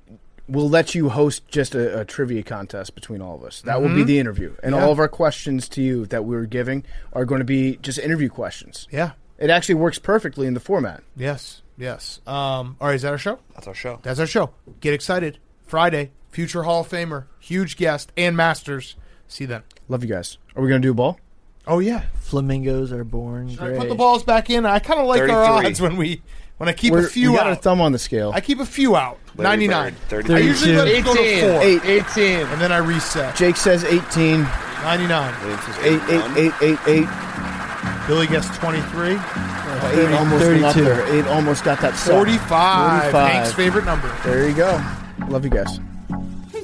we'll let you host just a trivia contest between all of us. That will be the interview, and Yeah. all of our questions to you that we're giving are going to be just interview questions. Yeah. It actually works perfectly in the format. Yes. Yes. All right, is that our show? That's our show. That's our show. Get excited. Friday, future Hall of Famer, huge guest, and Masters. See them. Love you guys. Are we going to do a ball? Oh, yeah. Flamingos are born Should I gray. put the balls back in? I kind of like our 33. odds when I keep a few we got our out. thumb on the scale. I keep a few out. Larry 99. Bird, I usually let it go to 4. 18. And then I reset. Jake says 18. 99. 8. Billy gets 23. 8 almost went up 32. there. 8 almost got that sub. 45. 45. Hank's favorite number. There you go. Love you guys.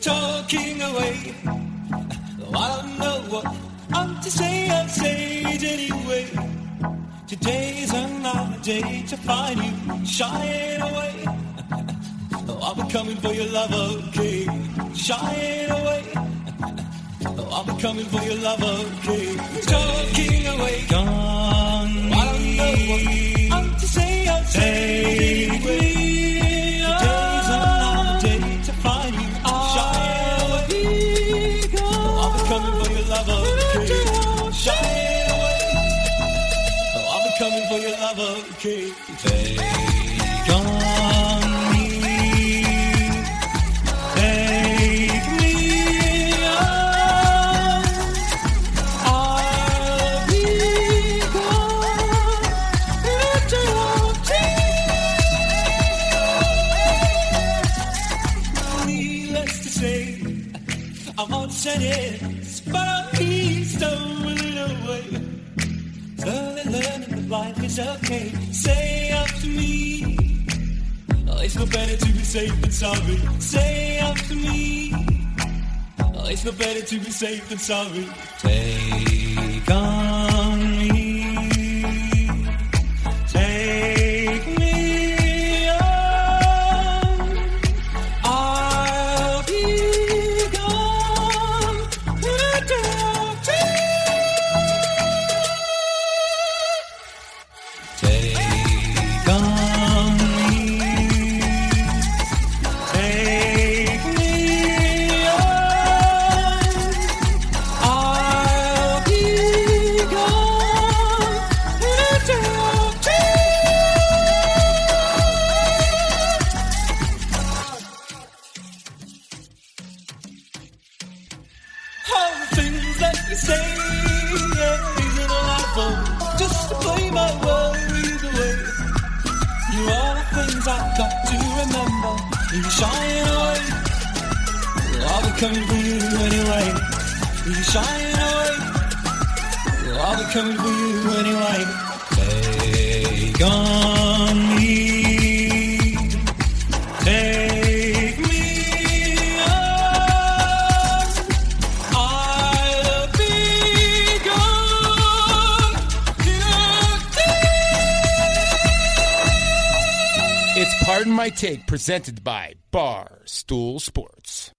Talking away. Oh, I don't know what I'm to say. I'll say it anyway. Today's another day to find you shying away. Oh, I'll be coming for your love, okay? Shying away. Oh, I'll be coming for your love, okay? Talking away. Gone. Oh, I don't know what I'm to say. I'll say it anyway. Today's another day to find you and it's, but he's stumbling away. Slowly learning that life is okay. Say after me, oh, it's no better to be safe than sorry. Say after me, oh, it's no better to be safe than sorry. Take on me, take me on. I'll be gone in a day or two. Take on me, take me on. I'll be gone in a day or two. All the things that you say, yeah, isn't a life just to play my worries away. You are the things I've got to remember. You shine away, I'll be coming for you anyway. You shine away, I'll be coming for you anyway. Take on me, take me on. I'll be gone in a day. It's Pardon My Take, presented by Barstool Sports.